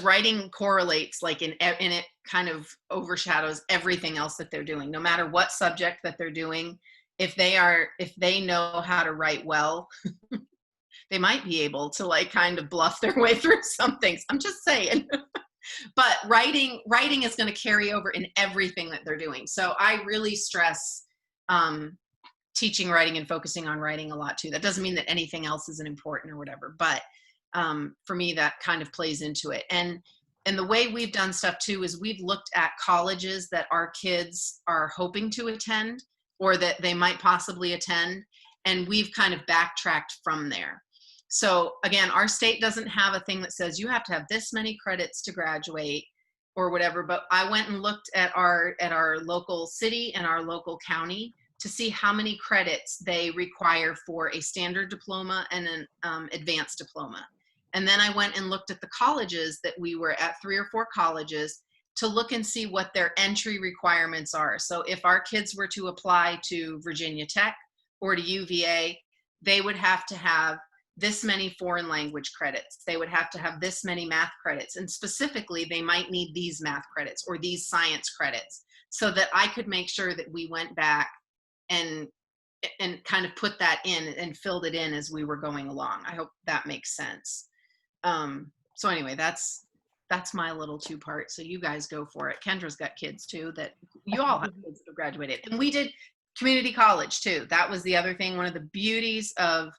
writing correlates, like and it kind of overshadows everything else that they're doing, no matter what subject that they're doing. If they know how to write well, they might be able to like kind of bluff their way through some things. I'm just saying. But writing is going to carry over in everything that they're doing. So I really stress teaching writing and focusing on writing a lot too. That doesn't mean that anything else isn't important or whatever, but for me, that kind of plays into it. And the way we've done stuff too is we've looked at colleges that our kids are hoping to attend or that they might possibly attend, and we've kind of backtracked from there. So again, our state doesn't have a thing that says you have to have this many credits to graduate or whatever, but I went and looked at our local city and our local county to see how many credits they require for a standard diploma and an advanced diploma. And then I went and looked at the colleges that we were at, 3 or 4 colleges, to look and see what their entry requirements are. So if our kids were to apply to Virginia Tech or to UVA, they would have to have this many foreign language credits. They would have to have this many math credits. And specifically, they might need these math credits or these science credits, so that I could make sure that we went back and kind of put that in and filled it in as we were going along. I hope that makes sense. So anyway, that's my little 2-part. So you guys go for it. Kendra's got kids too, that you all have kids that have graduated. And we did community college too. That was the other thing. One of the beauties of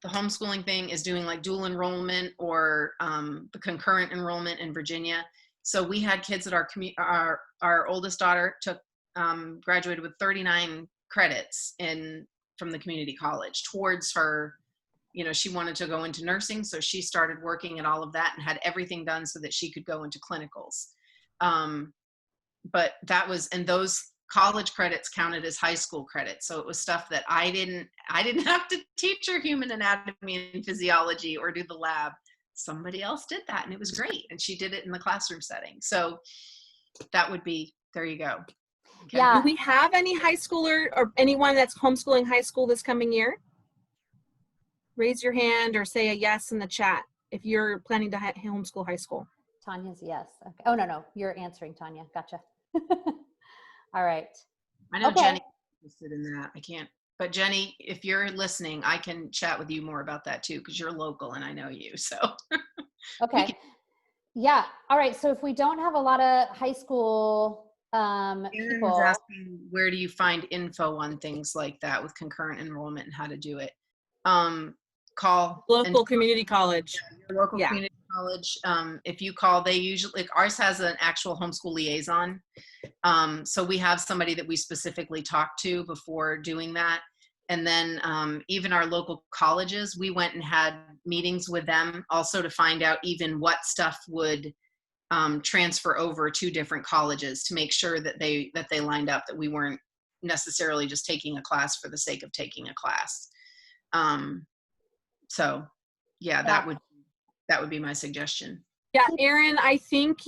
the homeschooling thing is doing like dual enrollment or the concurrent enrollment in Virginia. So we had kids that our oldest daughter took, graduated with 39 credits from the community college towards her. She wanted to go into nursing, so she started working at all of that and had everything done so that she could go into clinicals. But and those college credits counted as high school credits. So it was stuff that I didn't have to teach her human anatomy and physiology or do the lab. Somebody else did that, and it was great. And she did it in the classroom setting. So that would be, there you go. Okay. Yeah. Do we have any high schooler or anyone that's homeschooling high school this coming year? raise your hand or say a yes in the chat if you're planning to homeschool high school. Tanya's yes. Okay. Oh, no, you're answering, Tanya. Gotcha. All right. I know Okay. Jenny's interested in that. I can't, but Jenny, if you're listening, I can chat with you more about that too, because you're local and I know you. So Okay. Yeah. All right. So if we don't have a lot of high school Aaron's people, asking, where do you find info on things like that with concurrent enrollment and how to do it? Call Local community college. your local Yeah. community college. If you call, they usually, like ours has an actual homeschool liaison. So we have somebody that we specifically talk to before doing that. And then even our local colleges, we went and had meetings with them also to find out even what stuff would transfer over to different colleges to make sure that they lined up, that we weren't necessarily just taking a class for the sake of taking a class. So yeah, that would be my suggestion. Yeah, Aaron, I think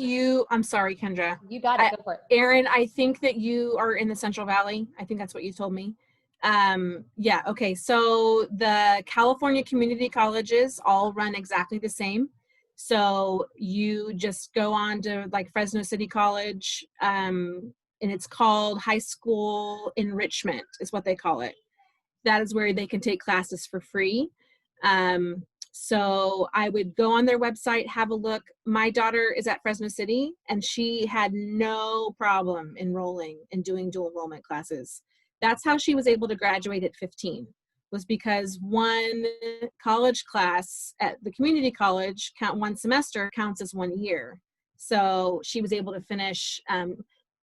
I'm sorry, Kendra. you got it. Go for it. Aaron, I think that you are in the Central Valley. I think that's what you told me. Yeah, okay. So the California community colleges all run exactly the same. So you just go on to like Fresno City College, and it's called High School Enrichment is what they call it. That is where they can take classes for free. So I would go on their website, have a look. My daughter is at Fresno City and she had no problem enrolling and doing dual enrollment classes. That's how she was able to graduate at 15, was because one college class at the community college, one semester counts as 1 year. So she was able to finish,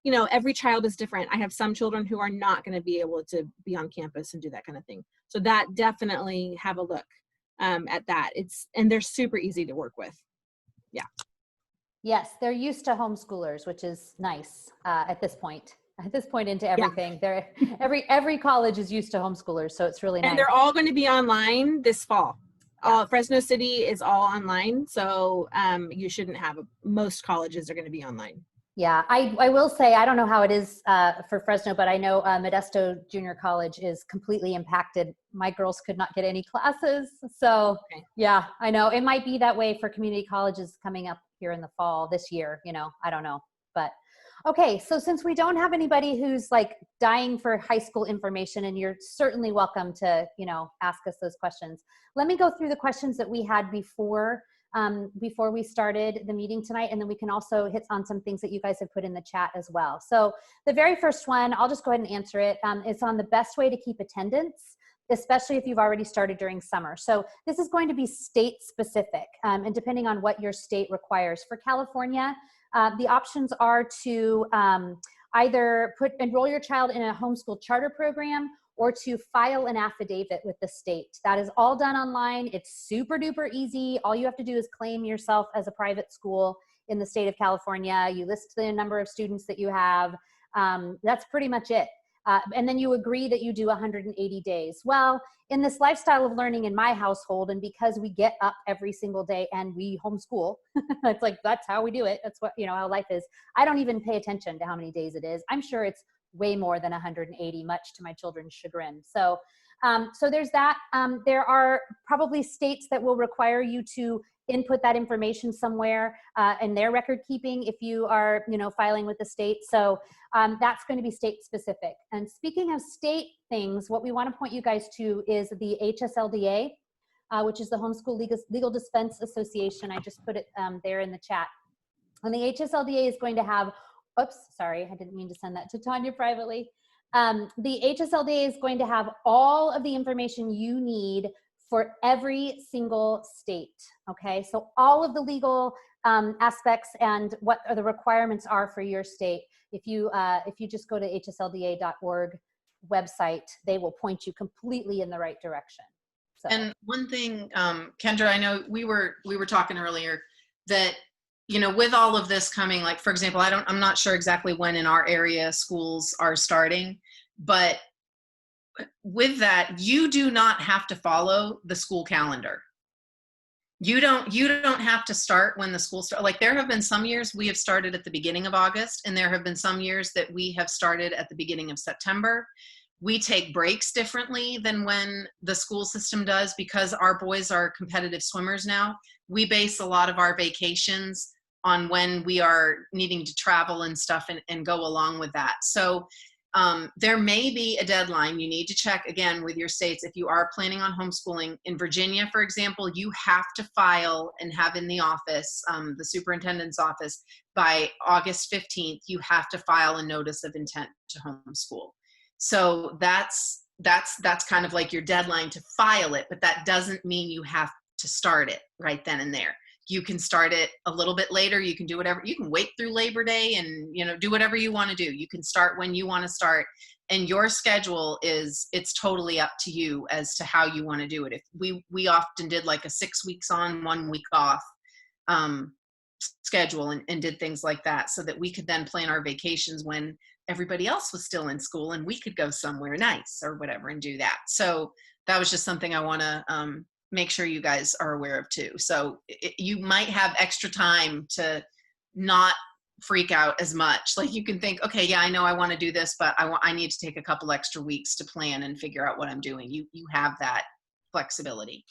you know, every child is different. I have some children who are not going to be able to be on campus and do that kind of thing. So that definitely have a look at that. And they're super easy to work with. Yeah. Yes, they're used to homeschoolers, which is nice at this point. At this point into everything, they're every college is used to homeschoolers, so it's really nice. And they're all going to be online this fall. Fresno City is all online, so you shouldn't have most colleges are going to be online. Yeah, I will say, I don't know how it is for Fresno, but I know Modesto Junior College is completely impacted. My girls could not get any classes. So yeah, I know it might be that way for community colleges coming up here in the fall this year, you know, I don't know. But okay, so since we don't have anybody who's like dying for high school information, and you're certainly welcome to, you know, ask us those questions. Let me go through the questions that we had before we started the meeting tonight, and then we can also hit on some things that you guys have put in the chat as well. So the very first one, I'll just go ahead and answer it. It's on the best way to keep attendance, especially if you've already started during summer. So this is going to be state specific, and depending on what your state requires. For California, the options are to either enroll your child in a homeschool charter program or to file an affidavit with the state. That is all done online. It's super duper easy. All you have to do is claim yourself as a private school in the state of California. You list the number of students that you have. That's pretty much it. And then you agree that you do 180 days. Well, in this lifestyle of learning in my household, and because we get up every single day and we homeschool, it's like, that's how we do it. That's what, you know, how life is. I don't even pay attention to how many days it is. I'm sure it's way more than 180, much to my children's chagrin. So, so there's that. There are probably states that will require you to input that information somewhere in their record keeping if you are, you know, filing with the state. So that's going to be state specific. And speaking of state things, what we want to point you guys to is the HSLDA, which is the Homeschool Legal Defense Association. I just put it there in the chat. And the HSLDA is going to have, oops, sorry, I didn't mean to send that to Tanya privately. The HSLDA is going to have all of the information you need for every single state, okay? So all of the legal aspects and what the requirements are for your state. If you just go to hslda.org website, they will point you completely in the right direction. So. And one thing, Kendra, I know we were talking earlier that, you know, with all of this coming, like, for example, I'm not sure exactly when in our area schools are starting, but with that, you do not have to follow the school calendar. You don't have to start when the school starts. Like, there have been some years we have started at the beginning of August, and there have been some years that we have started at the beginning of September. We take breaks differently than when the school system does, because our boys are competitive swimmers now. We base a lot of our vacations on when we are needing to travel and stuff, and go along with that. So there may be a deadline. You need to check again with your states if you are planning on homeschooling. In Virginia, for example, you have to file and have in the office, the superintendent's office, by August 15th, you have to file a notice of intent to homeschool. So that's kind of like your deadline to file it, but that doesn't mean you have to start it right then and there. You can start it a little bit later. You can do whatever. You can wait through Labor Day and, do whatever you want to do. You can start when you want to start, and your schedule it's totally up to you as to how you want to do it. If we often did like a 6 weeks on, 1 week off schedule, and did things like that, so that we could then plan our vacations when everybody else was still in school, and we could go somewhere nice or whatever and do that. So that was just something I want to make sure you guys are aware of too. So you might have extra time to not freak out as much. Like you can think, okay, yeah, I know I want to do this, but I need to take a couple extra weeks to plan and figure out what I'm doing. You have that flexibility.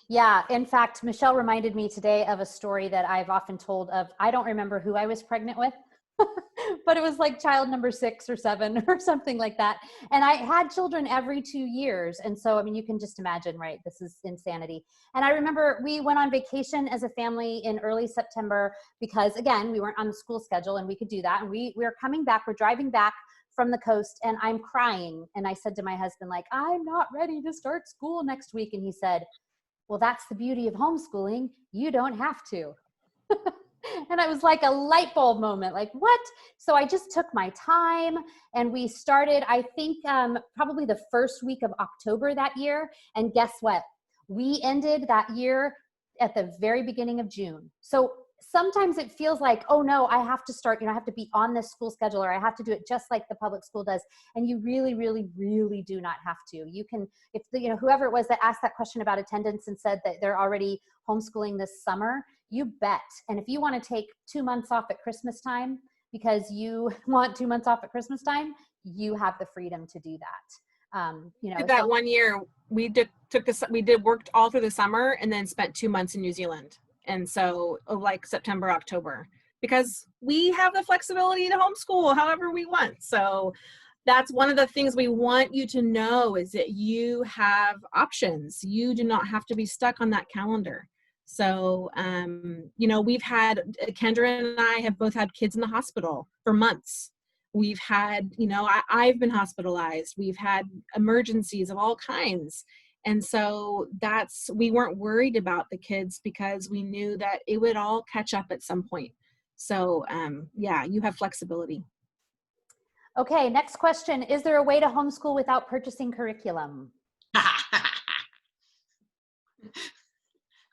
Yeah, in fact, Michele reminded me today of a story that I've often told of, I don't remember who I was pregnant with, but it was like child number 6 or 7 or something like that. And I had children every 2 years. And so, I mean, you can just imagine, right? This is insanity. And I remember we went on vacation as a family in early September because, again, we weren't on the school schedule and we could do that. And we were coming back, we're driving back from the coast, and I'm crying. And I said to my husband, like, I'm not ready to start school next week. And he said, well, that's the beauty of homeschooling. You don't have to. And I was like a light bulb moment, like, what? So I just took my time, and we started, I think, probably the first week of October that year. And guess what? We ended that year at the very beginning of June. So sometimes it feels like, oh no, I have to start, I have to be on this school schedule, or I have to do it just like the public school does. And you really, really, really do not have to. You can, if whoever it was that asked that question about attendance and said that they're already homeschooling this summer, you bet. And if you want to take 2 months off at Christmas time because you want 2 months off at Christmas time, you have the freedom to do that. That 1 year we worked all through the summer and then spent 2 months in New Zealand. And so like September, October, because we have the flexibility to homeschool however we want. So that's one of the things we want you to know, is that you have options. You do not have to be stuck on that calendar. So, we've had, Kendra and I have both had kids in the hospital for months. We've had, I've been hospitalized. We've had emergencies of all kinds. And so we weren't worried about the kids because we knew that it would all catch up at some point. So, you have flexibility. Okay, next question. Is there a way to homeschool without purchasing curriculum?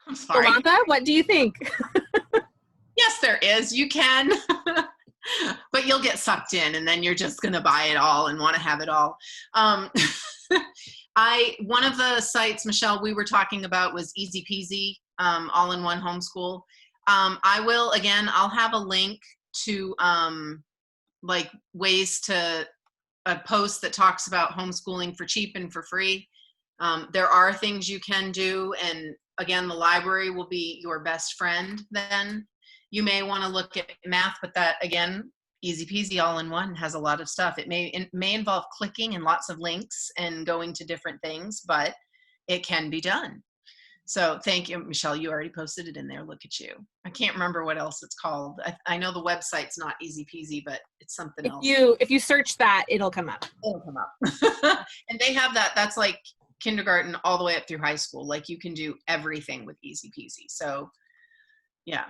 I'm sorry. Jolanthe, what do you think? Yes, there is. You can, but you'll get sucked in, and then you're just going to buy it all and want to have it all. One of the sites, Michele, we were talking about was Easy Peasy, all-in-one homeschool. I'll have a link to like ways to a post that talks about homeschooling for cheap and for free. There are things you can do, and again, the library will be your best friend then. You may want to look at math, but that, again, Easy Peasy all-in-one has a lot of stuff. It may involve clicking and lots of links and going to different things, but it can be done. So thank you, Michele. You already posted it in there. Look at you. I can't remember what else it's called. I know the website's not Easy Peasy, but it's something else. If you search that, it'll come up. It'll come up. And they have that. That's like kindergarten all the way up through high school. Like you can do everything with Easy Peasy. So yeah.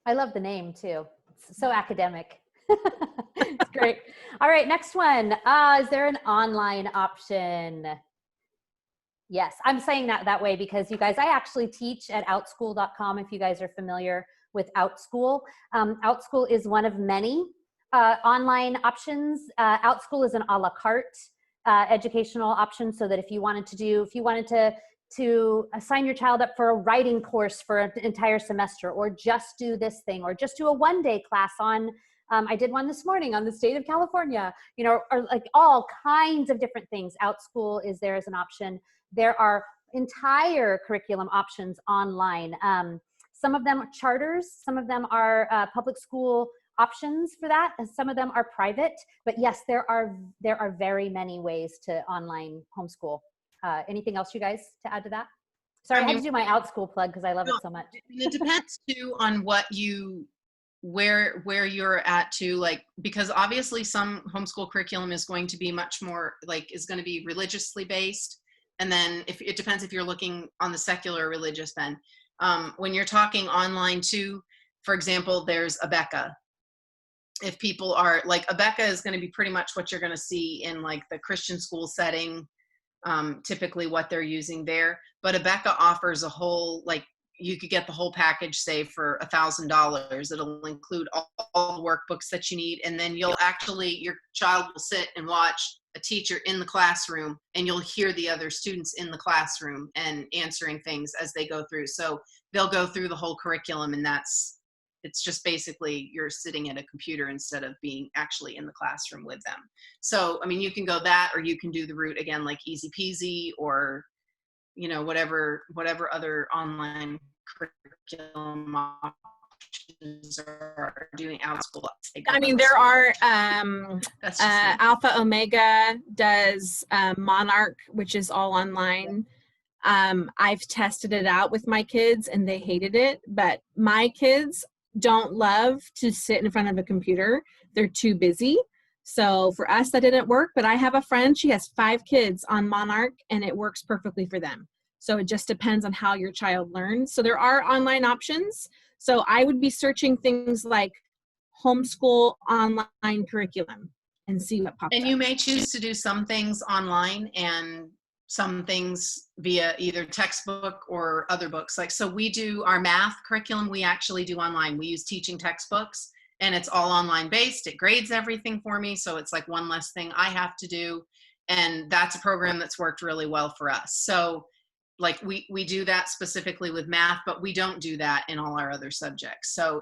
I love the name too. It's so academic. It's great. All right, next one. Is there an online option? Yes, I'm saying that way because you guys, I actually teach at outschool.com if you guys are familiar with Outschool. Outschool is one of many online options. Outschool is an a la carte educational option, so that if you wanted to sign your child up for a writing course for an entire semester, or just do this thing, or just do a one-day class on I did one this morning on the state of California, you know, or like all kinds of different things. OutSchool is there as an option. There are entire curriculum options online. Some of them are charters, some of them are public school options for that, and some of them are private. But yes, there are very many ways to online homeschool. Anything else, you guys, to add to that? Sorry, I had to do my OutSchool plug because I love it so much. It depends too on what you, where you're at too, like, because obviously some homeschool curriculum is going to be much more like, is going to be religiously based. And then if it depends if you're looking on the secular religious then. When you're talking online too, for example, there's Abeka. If people are like, Abeka is going to be pretty much what you're going to see in like the Christian school setting, typically what they're using there. But Abeka offers a whole, like, you could get the whole package, say, for $1,000. It'll include all the workbooks that you need. And then you'll actually, your child will sit and watch a teacher in the classroom, and you'll hear the other students in the classroom and answering things as they go through. So they'll go through the whole curriculum, and it's just basically you're sitting at a computer instead of being actually in the classroom with them. So, I mean, you can go that, or you can do the route again, like Easy Peasy, or, you know, whatever other online curriculum options are doing OutSchool. I mean, there are Alpha Omega does Monarch, which is all online. I've tested it out with my kids and they hated it, but my kids don't love to sit in front of a computer. They're too busy. So for us, that didn't work, but I have a friend, she has 5 kids on Monarch and it works perfectly for them. So it just depends on how your child learns. So there are online options. So I would be searching things like homeschool online curriculum and see what pops up. And you may choose to do some things online and some things via either textbook or other books. Like, so we do our math curriculum, we actually do online. We use teaching textbooks and it's all online based. It grades everything for me. So it's like one less thing I have to do. And that's a program that's worked really well for us. So like we do that specifically with math, but we don't do that in all our other subjects. So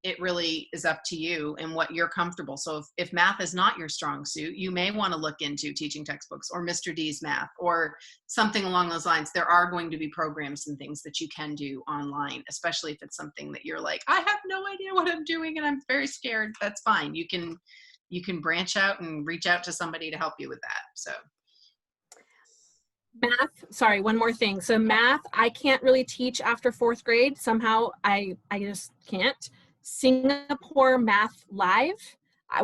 it really is up to you and what you're comfortable. So if math is not your strong suit, you may want to look into teaching textbooks or Mr. D's math or something along those lines. There are going to be programs and things that you can do online, especially if it's something that you're like, I have no idea what I'm doing and I'm very scared. That's fine. You can branch out and reach out to somebody to help you with that. So math, sorry, one more thing. So math, I can't really teach after 4th grade. Somehow I just can't. Singapore Math Live.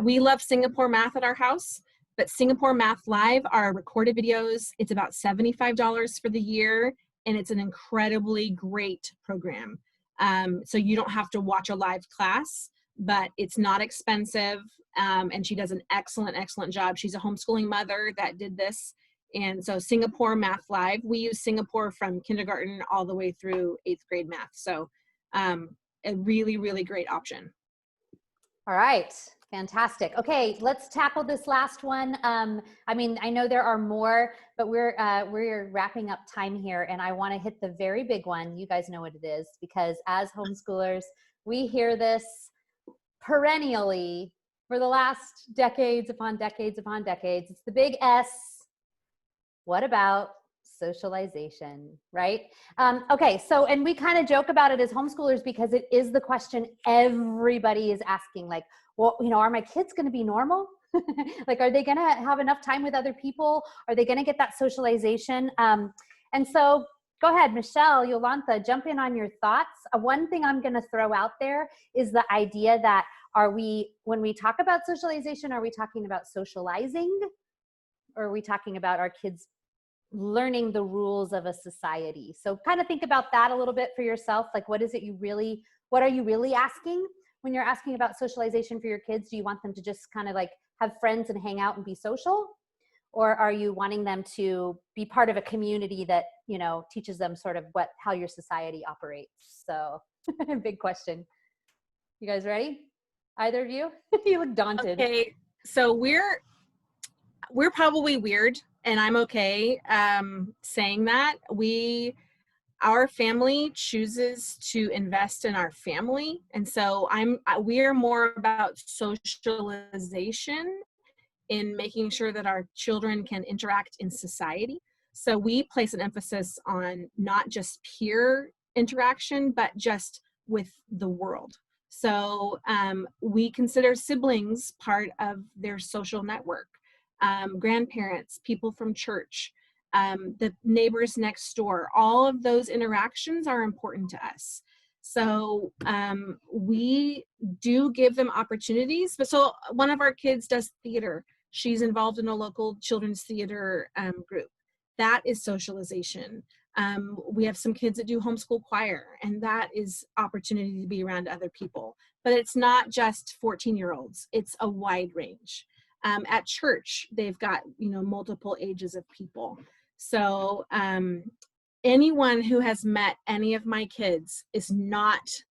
We love Singapore Math at our house, but Singapore Math Live are recorded videos. It's about $75 for the year, and it's an incredibly great program. So you don't have to watch a live class, but it's not expensive, and she does an excellent job. She's a homeschooling mother that did this. And so Singapore Math Live, we use Singapore from kindergarten all the way through 8th grade math. So a really great option. All right, fantastic. Okay, let's tackle this last one. I mean, I know there are more, but we're wrapping up time here, and I want to hit the very big one. You guys know what it is, because as homeschoolers, we hear this perennially for the last decades upon decades upon decades. It's the big S. What about socialization, right? Okay, so, and we kind of joke about it as homeschoolers because it is the question everybody is asking, like, well, you know, are my kids going to be normal? Like, are they going to have enough time with other people? Are they going to get that socialization? And so go ahead, Michele, Jolanthe, jump in on your thoughts. One thing I'm going to throw out there is the idea that when we talk about socialization, are we talking about socializing? Or are we talking about our kids learning the rules of a society? So kind of think about that a little bit for yourself. Like, what are you really asking when you're asking about socialization for your kids? Do you want them to just kind of like have friends and hang out and be social? Or are you wanting them to be part of a community that, you know, teaches them sort of how your society operates? So big question. You guys ready? Either of you? You look daunted. Okay, so we're probably weird, and I'm okay saying that. our family chooses to invest in our family. And so we're more about socialization in making sure that our children can interact in society. So we place an emphasis on not just peer interaction, but just with the world. So we consider siblings part of their social network, grandparents, people from church, the neighbors next door. All of those interactions are important to us. So we do give them opportunities. But so one of our kids does theater. She's involved in a local children's theater group. That is socialization. We have some kids that do homeschool choir, and that is opportunity to be around other people. But it's not just 14-year-olds. It's a wide range. At church, they've got, multiple ages of people. So anyone who has met any of my kids is not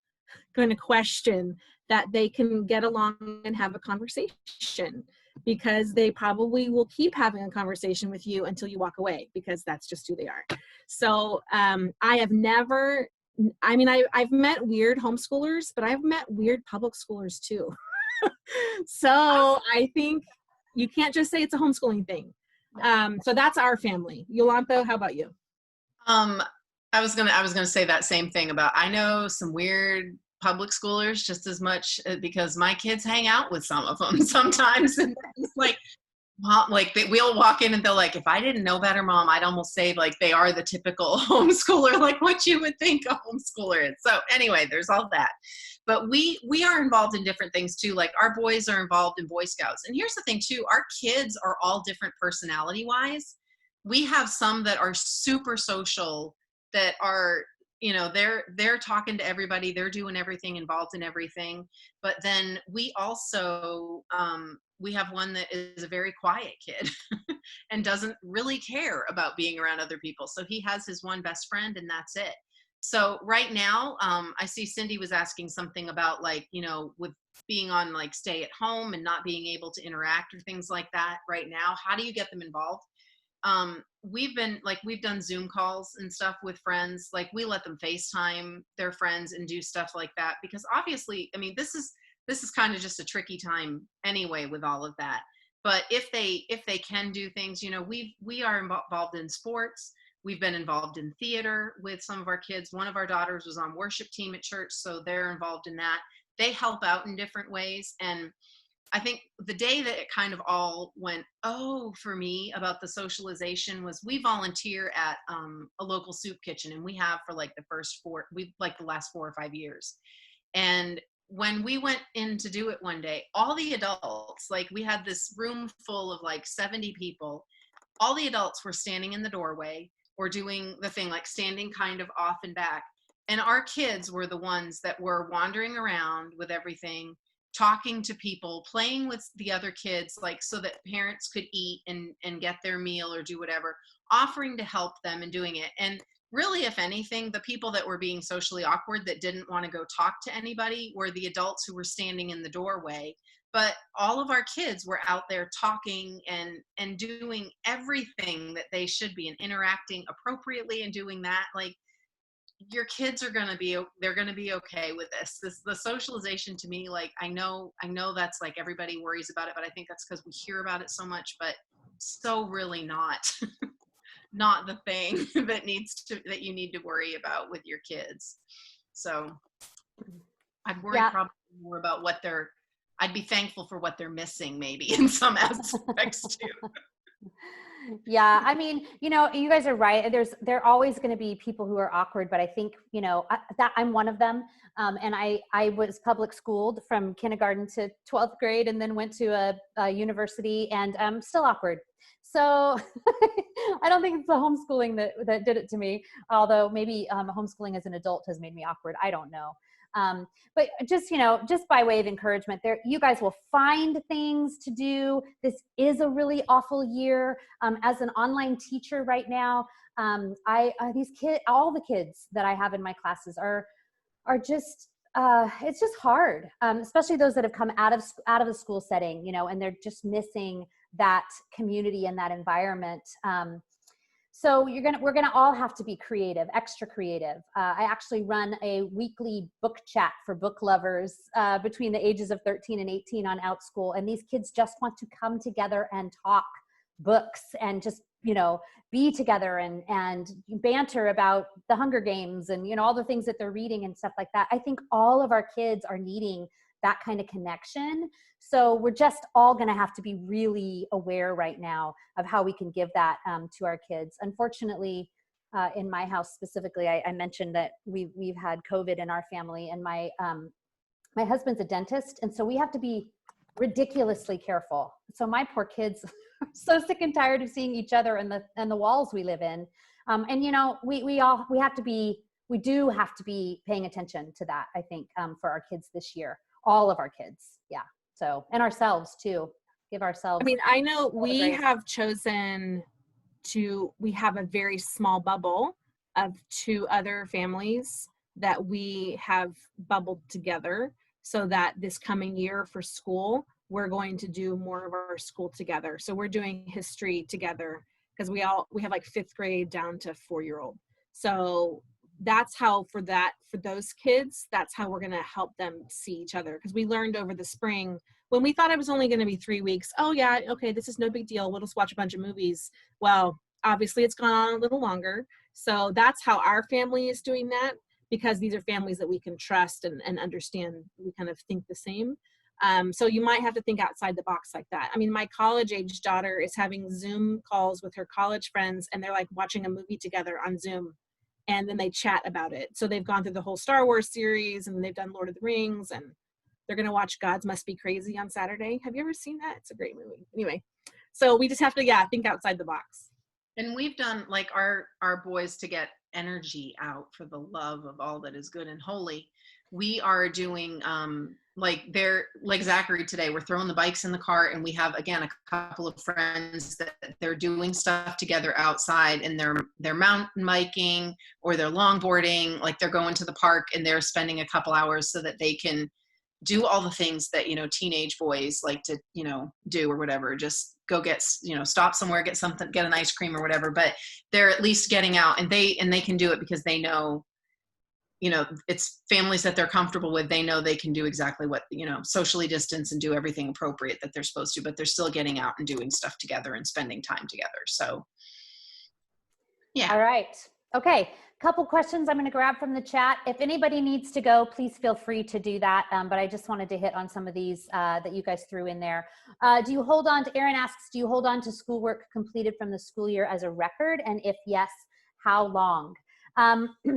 going to question that they can get along and have a conversation, because they probably will keep having a conversation with you until you walk away, because that's just who they are. So I've met weird homeschoolers, but I've met weird public schoolers too. So I think you can't just say it's a homeschooling thing. So that's our family. Jolanthe, how about you? I was gonna say that same thing about, I know some weird public schoolers just as much, because my kids hang out with some of them sometimes, and it's like, Mom, we'll walk in and they're like, if I didn't know better, Mom, I'd almost say like they are the typical homeschooler, like what you would think a homeschooler is. So anyway, there's all that. But we are involved in different things too. Like our boys are involved in Boy Scouts. And here's the thing too, our kids are all different personality wise. We have some that are super social, that are, they're talking to everybody, they're doing everything, involved in everything. But then we also, we have one that is a very quiet kid and doesn't really care about being around other people. So he has his one best friend and that's it. So right now, I see Cindy was asking something about with being on stay at home and not being able to interact or things like that right now. How do you get them involved? We've done Zoom calls and stuff with friends. Like we let them FaceTime their friends and do stuff like that, because obviously, this is kind of just a tricky time anyway with all of that. But if they can do things, we are involved in sports. We've been involved in theater with some of our kids. One of our daughters was on worship team at church, so they're involved in that. They help out in different ways. And I think the day that it kind of all went, for me about the socialization was, we volunteer at a local soup kitchen, and we have for the last 4 or 5 years. And when we went in to do it one day, all the adults, we had this room full of 70 people, all the adults were standing in the doorway or doing the thing, standing kind of off and back. And our kids were the ones that were wandering around with everything, talking to people, playing with the other kids, so that parents could eat and get their meal or do whatever, offering to help them and doing it. And really, if anything, the people that were being socially awkward, that didn't want to go talk to anybody, were the adults who were standing in the doorway. But all of our kids were out there talking and doing everything that they should be, and interacting appropriately and doing that. Your kids are going to be okay with this. The socialization to me, I know that's everybody worries about it, but I think that's because we hear about it so much, but so really not the thing that you need to worry about with your kids. So I'd worry probably more about I'd be thankful for what they're missing, maybe in some aspects too. Yeah, you guys are right. There are always going to be people who are awkward, but I think, that I'm one of them. And I was public schooled from kindergarten to 12th grade, and then went to a university, and I'm still awkward. So I don't think it's the homeschooling that did it to me, although maybe homeschooling as an adult has made me awkward. I don't know. But just by way of encouragement, you guys will find things to do. This is a really awful year. As an online teacher right now, all the kids that I have in my classes are just, it's just hard, especially those that have come out of the school setting, and they're just missing that community and that environment. So we're gonna all have to be creative, extra creative. I actually run a weekly book chat for book lovers between the ages of 13 and 18 on OutSchool, and these kids just want to come together and talk books and just, you know, be together and banter about the Hunger Games and, you know, all the things that they're reading and stuff like that. I think all of our kids are needing that kind of connection. So we're just all going to have to be really aware right now of how we can give that to our kids. Unfortunately, in my house specifically, I mentioned that we've had COVID in our family, and my husband's a dentist, and so we have to be ridiculously careful. So my poor kids are so sick and tired of seeing each other and the walls we live in. And you know, we do have to be paying attention to that, I think, for our kids this year, all of our kids. Yeah. So, and ourselves too, give ourselves. I mean, I know we have we have a very small bubble of 2 other families that we have bubbled together, so that this coming year for school, we're going to do more of our school together. So we're doing history together because we have like 5th grade down to 4-year-old. So that's how for those kids, that's how we're going to help them see each other. Because we learned over the spring, when we thought it was only going to be 3 weeks, oh yeah, okay, this is no big deal, we'll just watch a bunch of movies. Well, obviously it's gone on a little longer. So that's how our family is doing that, because these are families that we can trust and understand. We kind of think the same. So you might have to think outside the box like that. I mean, my college-age daughter is having Zoom calls with her college friends, and they're like watching a movie together on Zoom, and then they chat about it. So they've gone through the whole Star Wars series, and they've done Lord of the Rings, and they're going to watch Gods Must Be Crazy on Saturday. Have you ever seen that? It's a great movie. Anyway, so we just have to, think outside the box. And we've done, like, our boys, to get energy out for the love of all that is good and holy. We are doing, like Zachary today, we're throwing the bikes in the car, and we have, again, a couple of friends that they're doing stuff together outside, and they're mountain biking or they're longboarding, like they're going to the park and they're spending a couple hours so that they can do all the things that, you know, teenage boys like to, you know, do or whatever. Just go get, you know, stop somewhere, get something, get an ice cream or whatever, but they're at least getting out, and they can do it because they know, you know, it's families that they're comfortable with. They know they can do exactly what, you know, socially distance and do everything appropriate that they're supposed to, but they're still getting out and doing stuff together and spending time together. So, yeah. All right. Okay. Couple questions I'm going to grab from the chat. If anybody needs to go, please feel free to do that. But I just wanted to hit on some of these that you guys threw in there. Aaron asks, do you hold on to schoolwork completed from the school year as a record? And if yes, how long?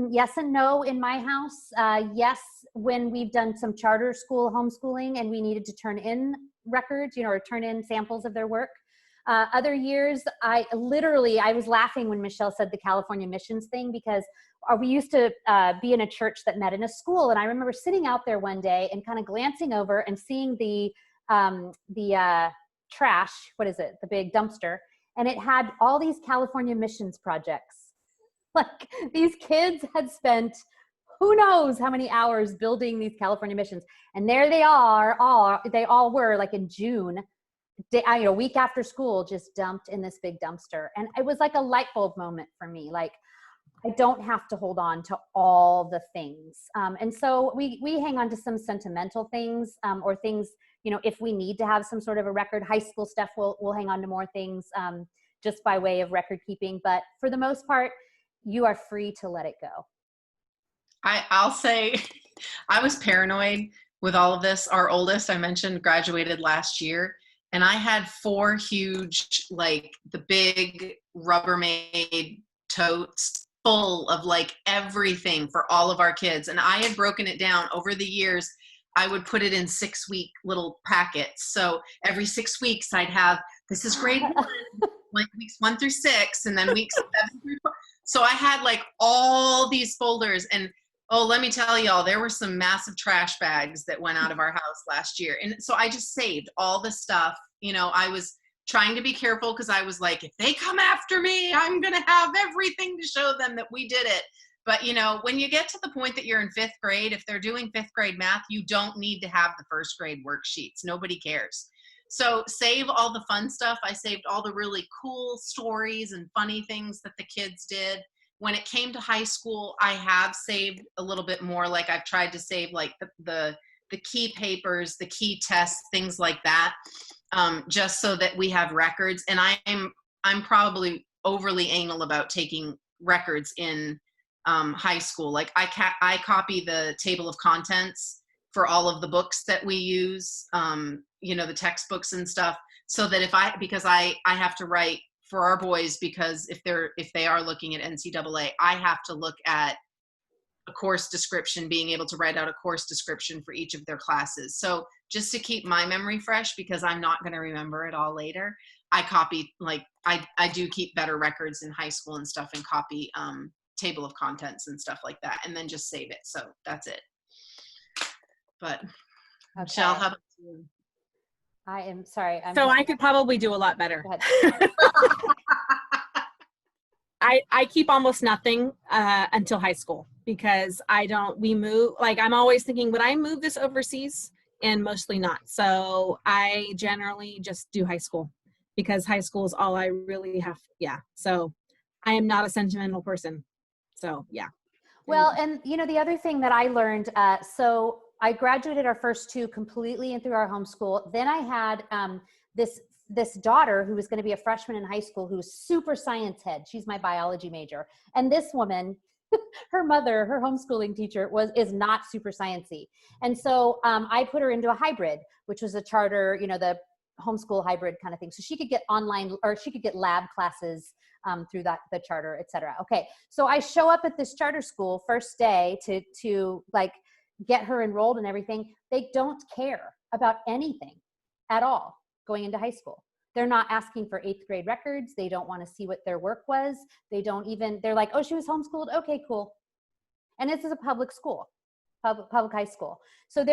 Yes and no in my house. Yes, when we've done some charter school homeschooling and we needed to turn in records, you know, or turn in samples of their work. Other years, I was laughing when Michele said the California missions thing, because we used to be in a church that met in a school. And I remember sitting out there one day and kind of glancing over and seeing the trash, what is it? The big dumpster. And it had all these California missions projects. Like, these kids had spent who knows how many hours building these California missions. And there they they all were, like, in June, a week after school, just dumped in this big dumpster. And it was like a light bulb moment for me. Like, I don't have to hold on to all the things. And so we hang on to some sentimental things, or things, you know, if we need to have some sort of a record. High school stuff, we'll hang on to more things just by way of record keeping. But for the most part, you are free to let it go. I'll say I was paranoid with all of this. Our oldest, I mentioned, graduated last year. And I had 4 huge, like, the big Rubbermaid totes full of, like, everything for all of our kids. And I had broken it down over the years. I would put it in 6-week little packets. So every 6 weeks I'd have, this is grade 1, like weeks 1 through 6, and then weeks 7 through 12. So I had, like, all these folders. And oh, let me tell y'all, there were some massive trash bags that went out of our house last year. And so I just saved all the stuff. You know, I was trying to be careful because I was like, if they come after me, I'm going to have everything to show them that we did it. But, you know, when you get to the point that you're in 5th grade, if they're doing 5th grade math, you don't need to have the 1st grade worksheets. Nobody cares. So save all the fun stuff. I saved all the really cool stories and funny things that the kids did. When it came to high school, I have saved a little bit more. Like I've tried to save like the key papers, the key tests, things like that, just so that we have records. And I'm probably overly anal about taking records in high school. Like I copy the table of contents for all of the books that we use, you know, the textbooks and stuff, so that because I have to write for our boys, because if they are looking at NCAA, I have to look at a course description, being able to write out a course description for each of their classes. So just to keep my memory fresh, because I'm not going to remember it all later, I copy, like I do keep better records in high school and stuff, and copy table of contents and stuff like that, and then just save it. So that's it. But Okay. Michelle, how about you? I am sorry. I could probably do a lot better. Go ahead. I keep almost nothing until high school, because we move, like I'm always thinking, would I move this overseas? And mostly not. So I generally just do high school, because high school is all I really have. Yeah. So I am not a sentimental person. So yeah. Well, and you know, the other thing that I learned, so I graduated our first two completely and through our homeschool. Then I had this daughter who was going to be a freshman in high school, who was super science head. She's my biology major. And this woman, her mother, her homeschooling teacher, is not super sciencey. And so I put her into a hybrid, which was a charter, you know, the homeschool hybrid kind of thing. So she could get online, or she could get lab classes through the charter, et cetera. Okay. So I show up at this charter school first day to like get her enrolled and everything. They don't care about anything at all going into high school. They're not asking for 8th grade records. They don't want to see what their work was. They're like, oh, she was homeschooled. Okay, cool. And this is a public school, public high school. So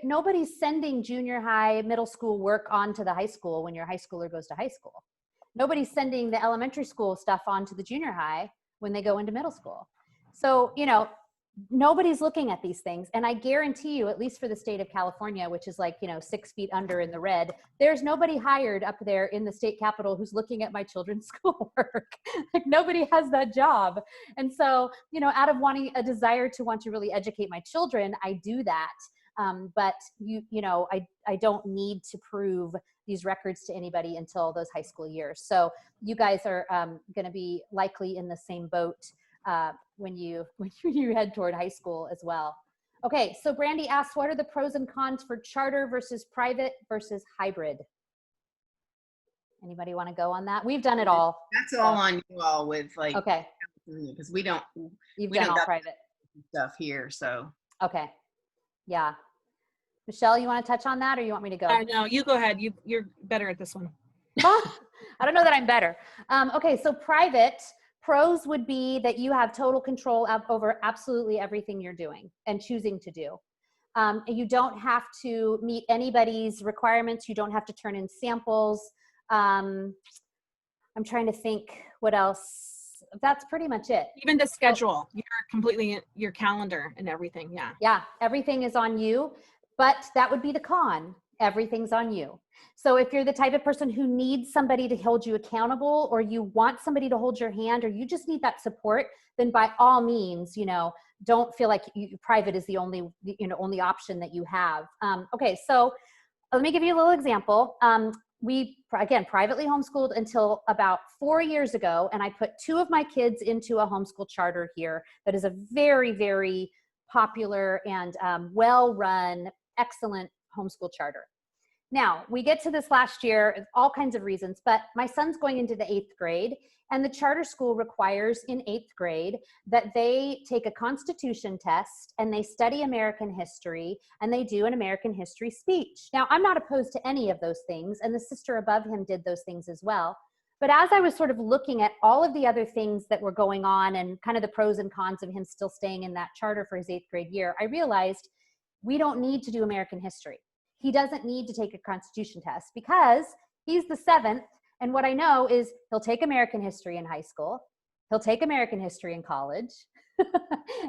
nobody's sending junior high, middle school work onto the high school when your high schooler goes to high school. Nobody's sending the elementary school stuff onto the junior high when they go into middle school. So, you know, nobody's looking at these things. And I guarantee you, at least for the state of California, which is like, you know, 6 feet under in the red, there's nobody hired up there in the state capitol who's looking at my children's schoolwork. Like nobody has that job. And so, you know, out of a desire to want to really educate my children, I do that. But you know, I don't need to prove these records to anybody until those high school years. So you guys are going to be likely in the same boat when you head toward high school as well. Okay, so Brandy asks, what are the pros and cons for charter versus private versus hybrid? Anybody want to go on that? We've done it all. That's all on you all with like, okay, because we don't done all private stuff here. So okay, yeah. Michelle, you want to touch on that, or you want me to go? No, you go ahead. You're better at this one. I don't know that I'm better. Okay, so private pros would be that you have total control over absolutely everything you're doing and choosing to do. You don't have to meet anybody's requirements. You don't have to turn in samples. I'm trying to think what else. That's pretty much it. Even the schedule, you're completely in your calendar and everything. Yeah. Yeah, everything is on you, but that would be the con. Everything's on you. So if you're the type of person who needs somebody to hold you accountable, or you want somebody to hold your hand, or you just need that support, then by all means, you know, don't feel like private is the only option that you have. Okay, so let me give you a little example. We, again, privately homeschooled until about 4 years ago, and I put 2 of my kids into a homeschool charter here that is a very, very popular and well-run, excellent homeschool charter. Now, we get to this last year, all kinds of reasons, but my son's going into the 8th grade, and the charter school requires in 8th grade that they take a constitution test, and they study American history, and they do an American history speech. Now, I'm not opposed to any of those things, and the sister above him did those things as well. But as I was sort of looking at all of the other things that were going on and kind of the pros and cons of him still staying in that charter for his 8th grade year, I realized we don't need to do American history. He doesn't need to take a constitution test because he's the 7th. And what I know is he'll take American history in high school. He'll take American history in college.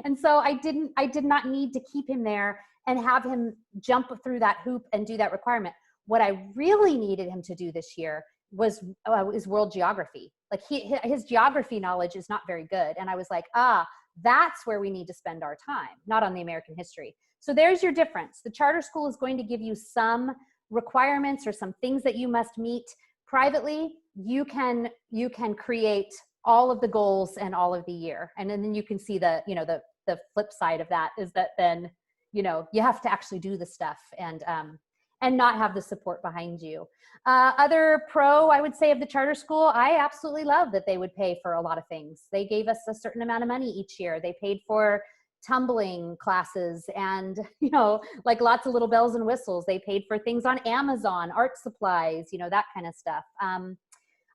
And so I did not need to keep him there and have him jump through that hoop and do that requirement. What I really needed him to do this year was world geography. Like his geography knowledge is not very good. And I was like, that's where we need to spend our time, not on the American history. So there's your difference. The charter school is going to give you some requirements or some things that you must meet. Privately, you can create all of the goals and all of the year. And then you can see the flip side of that is that then, you have to actually do the stuff and not have the support behind you. Other pro, I would say, of the charter school, I absolutely love that they would pay for a lot of things. They gave us a certain amount of money each year. They paid for tumbling classes and, like lots of little bells and whistles. They paid for things on Amazon, art supplies, that kind of stuff.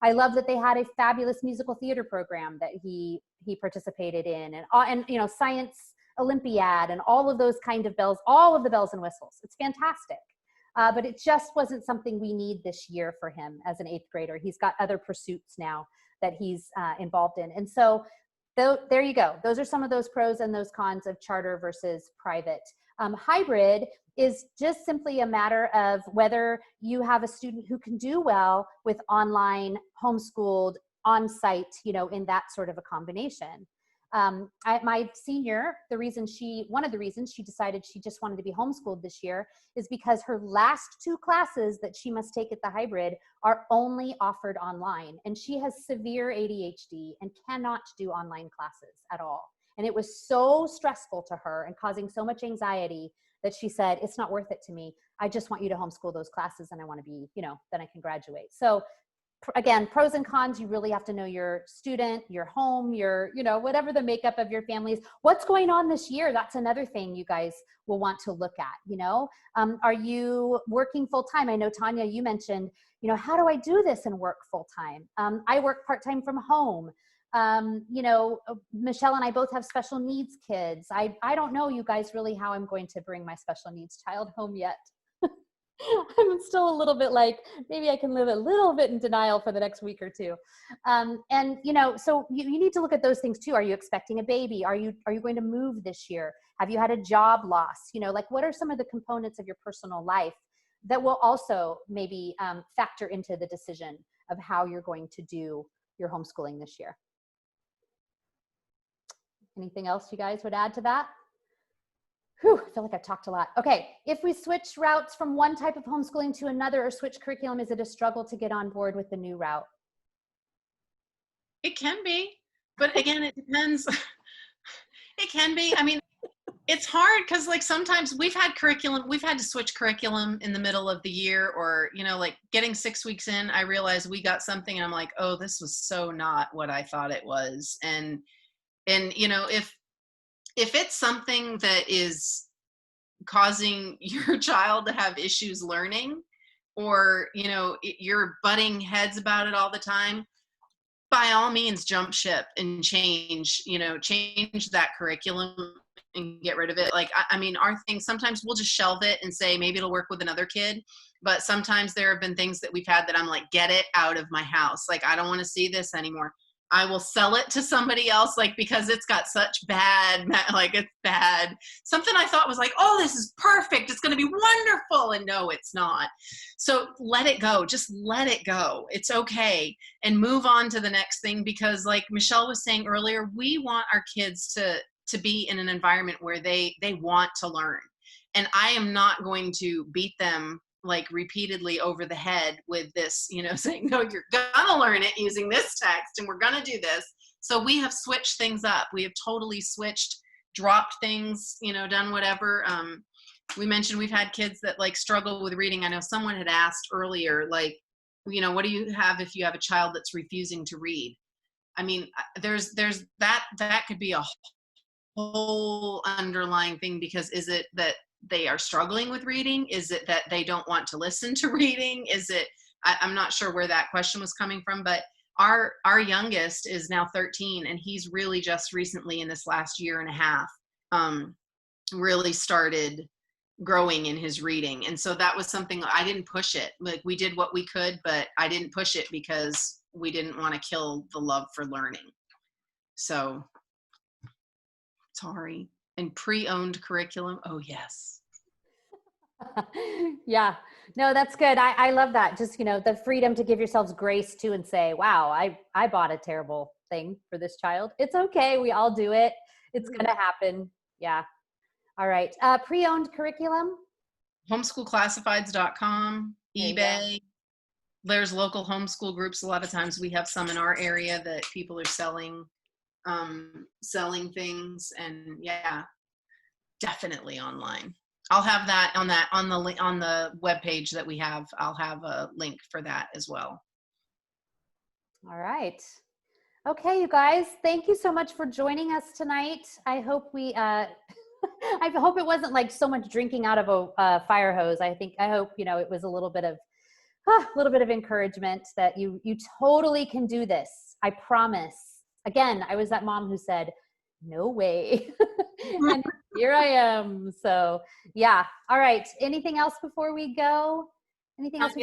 I love that they had a fabulous musical theater program that he participated in, and science Olympiad and all of those kind of bells, all of the bells and whistles. It's fantastic. But it just wasn't something we need this year for him as an 8th grader. He's got other pursuits now that he's involved in. And so there you go. Those are some of those pros and those cons of charter versus private. Hybrid is just simply a matter of whether you have a student who can do well with online, homeschooled, on-site, in that sort of a combination. My senior, one of the reasons she decided she just wanted to be homeschooled this year is because her last 2 classes that she must take at the hybrid are only offered online. And she has severe ADHD and cannot do online classes at all. And it was so stressful to her and causing so much anxiety that she said, it's not worth it to me. I just want you to homeschool those classes and I want to be, then I can graduate. So again, pros and cons, you really have to know your student, your home, your, whatever the makeup of your family is. What's going on this year? That's another thing you guys will want to look at, Are you working full time? I know, Tanya, you mentioned, how do I do this and work full time? I work part-time from home. Michelle and I both have special needs kids. I don't know, you guys, really how I'm going to bring my special needs child home yet. I'm still a little bit like, maybe I can live a little bit in denial for the next week or two. So you need to look at those things too. Are you expecting a baby? Are you going to move this year? Have you had a job loss? What are some of the components of your personal life that will also maybe factor into the decision of how you're going to do your homeschooling this year? Anything else you guys would add to that? Whew, I feel like I've talked a lot. Okay, if we switch routes from one type of homeschooling to another or switch curriculum, is it a struggle to get on board with the new route? It can be, but again, it depends. It can be. I mean, it's hard because sometimes we've had to switch curriculum in the middle of the year, or, getting 6 weeks in, I realized we got something and I'm like, oh, this was so not what I thought it was. And if it's something that is causing your child to have issues learning, or, you're butting heads about it all the time, by all means, jump ship and change that curriculum and get rid of it. Our thing, sometimes we'll just shelve it and say, maybe it'll work with another kid. But sometimes there have been things that we've had that I'm like, get it out of my house. I don't want to see this anymore. I will sell it to somebody else, because it's got such bad, it's bad. Something I thought was oh, this is perfect. It's going to be wonderful. And no, it's not. So let it go. Just let it go. It's okay. And move on to the next thing, because like Michelle was saying earlier, we want our kids to be in an environment where they want to learn. And I am not going to beat them repeatedly over the head with this, saying, no, you're gonna learn it using this text and we're gonna do this. So we have switched things up. We have totally switched, dropped things, done whatever. We mentioned we've had kids that struggle with reading. I know someone had asked earlier, what do you have if you have a child that's refusing to read? I mean, there's that could be a whole underlying thing, because is it that they are struggling with reading? Is it that they don't want to listen to reading? Is it, I'm not sure where that question was coming from, but our youngest is now 13, and he's really just recently in this last year and a half, really started growing in his reading. And so that was something I didn't push it. We did what we could, but I didn't push it because we didn't want to kill the love for learning. So sorry. And pre-owned curriculum. Oh yes. Yeah. No, that's good. I love that. Just, the freedom to give yourselves grace too and say, wow, I bought a terrible thing for this child. It's okay. We all do it. It's going to happen. Yeah. All right. Pre-owned curriculum. Homeschoolclassifieds.com, There you go. eBay. There's local homeschool groups. A lot of times we have some in our area that people are selling things, and yeah, definitely online. I'll have that on the webpage that we have. I'll have a link for that as well. All right. Okay, you guys, thank you so much for joining us tonight. I hope I hope it wasn't like so much drinking out of a fire hose. I hope, it was a little bit of encouragement that you totally can do this. I promise. Again, I was that mom who said, no way. And here I am. So yeah. All right. Anything else before we go? Anything else?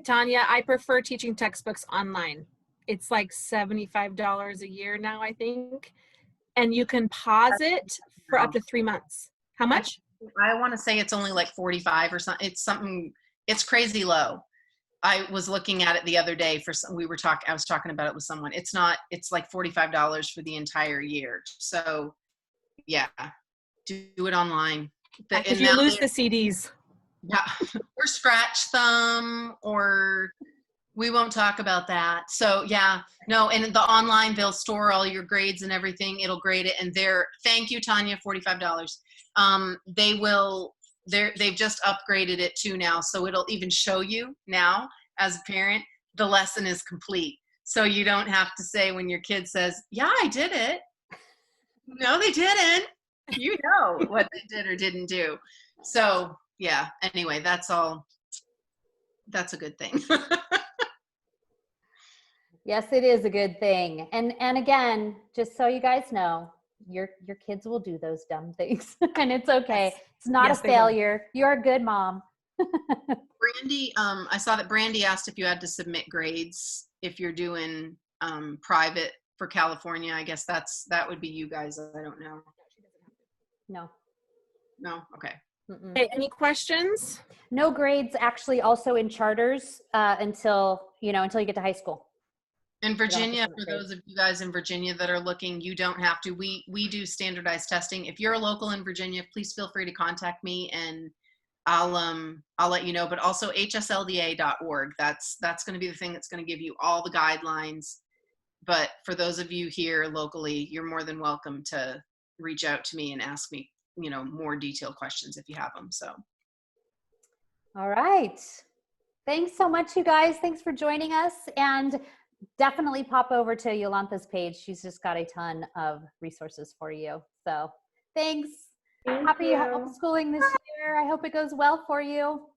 Tanya, I prefer teaching textbooks online. It's like $75 a year now, I think. And you can pause it for up to 3 months. How much? I want to say it's only like 45 or something. It's crazy low. I was looking at it the other day I was talking about it with someone. It's like $45 for the entire year. So yeah, do it online. If you lose the CDs. Yeah, or scratch them, or we won't talk about that. So yeah, no, and the online, they'll store all your grades and everything. It'll grade it, and thank you, Tanya, $45. They've just upgraded it too now, so it'll even show you now as a parent the lesson is complete. So you don't have to say when your kid says, "Yeah, I did it." No, they didn't. You know what they did or didn't do. So yeah. Anyway, that's all. That's a good thing. Yes, it is a good thing. And again, just so you guys know, your kids will do those dumb things and it's okay. Yes. It's not Yes, a they will. failure. You're a good mom. Brandy, I saw that Brandy asked if you had to submit grades if you're doing private for California. I guess that would be you guys. I don't know. No. No? Okay. Mm-mm. Hey, any questions? No grades actually also in charters until you get to high school. In Virginia, submit for grades. those of you guys in Virginia that are looking, you don't have to. We do standardized testing. If you're a local in Virginia, please feel free to contact me and I'll let you know. But also hslda.org. That's going to be the thing that's going to give you all the guidelines. But for those of you here locally, you're more than welcome to reach out to me and ask me, more detailed questions if you have them. So. All right. Thanks so much, you guys. Thanks for joining us. And definitely pop over to Jolanthe's page. She's just got a ton of resources for you. So thanks. Thank Happy you. homeschooling this year. I hope it goes well for you.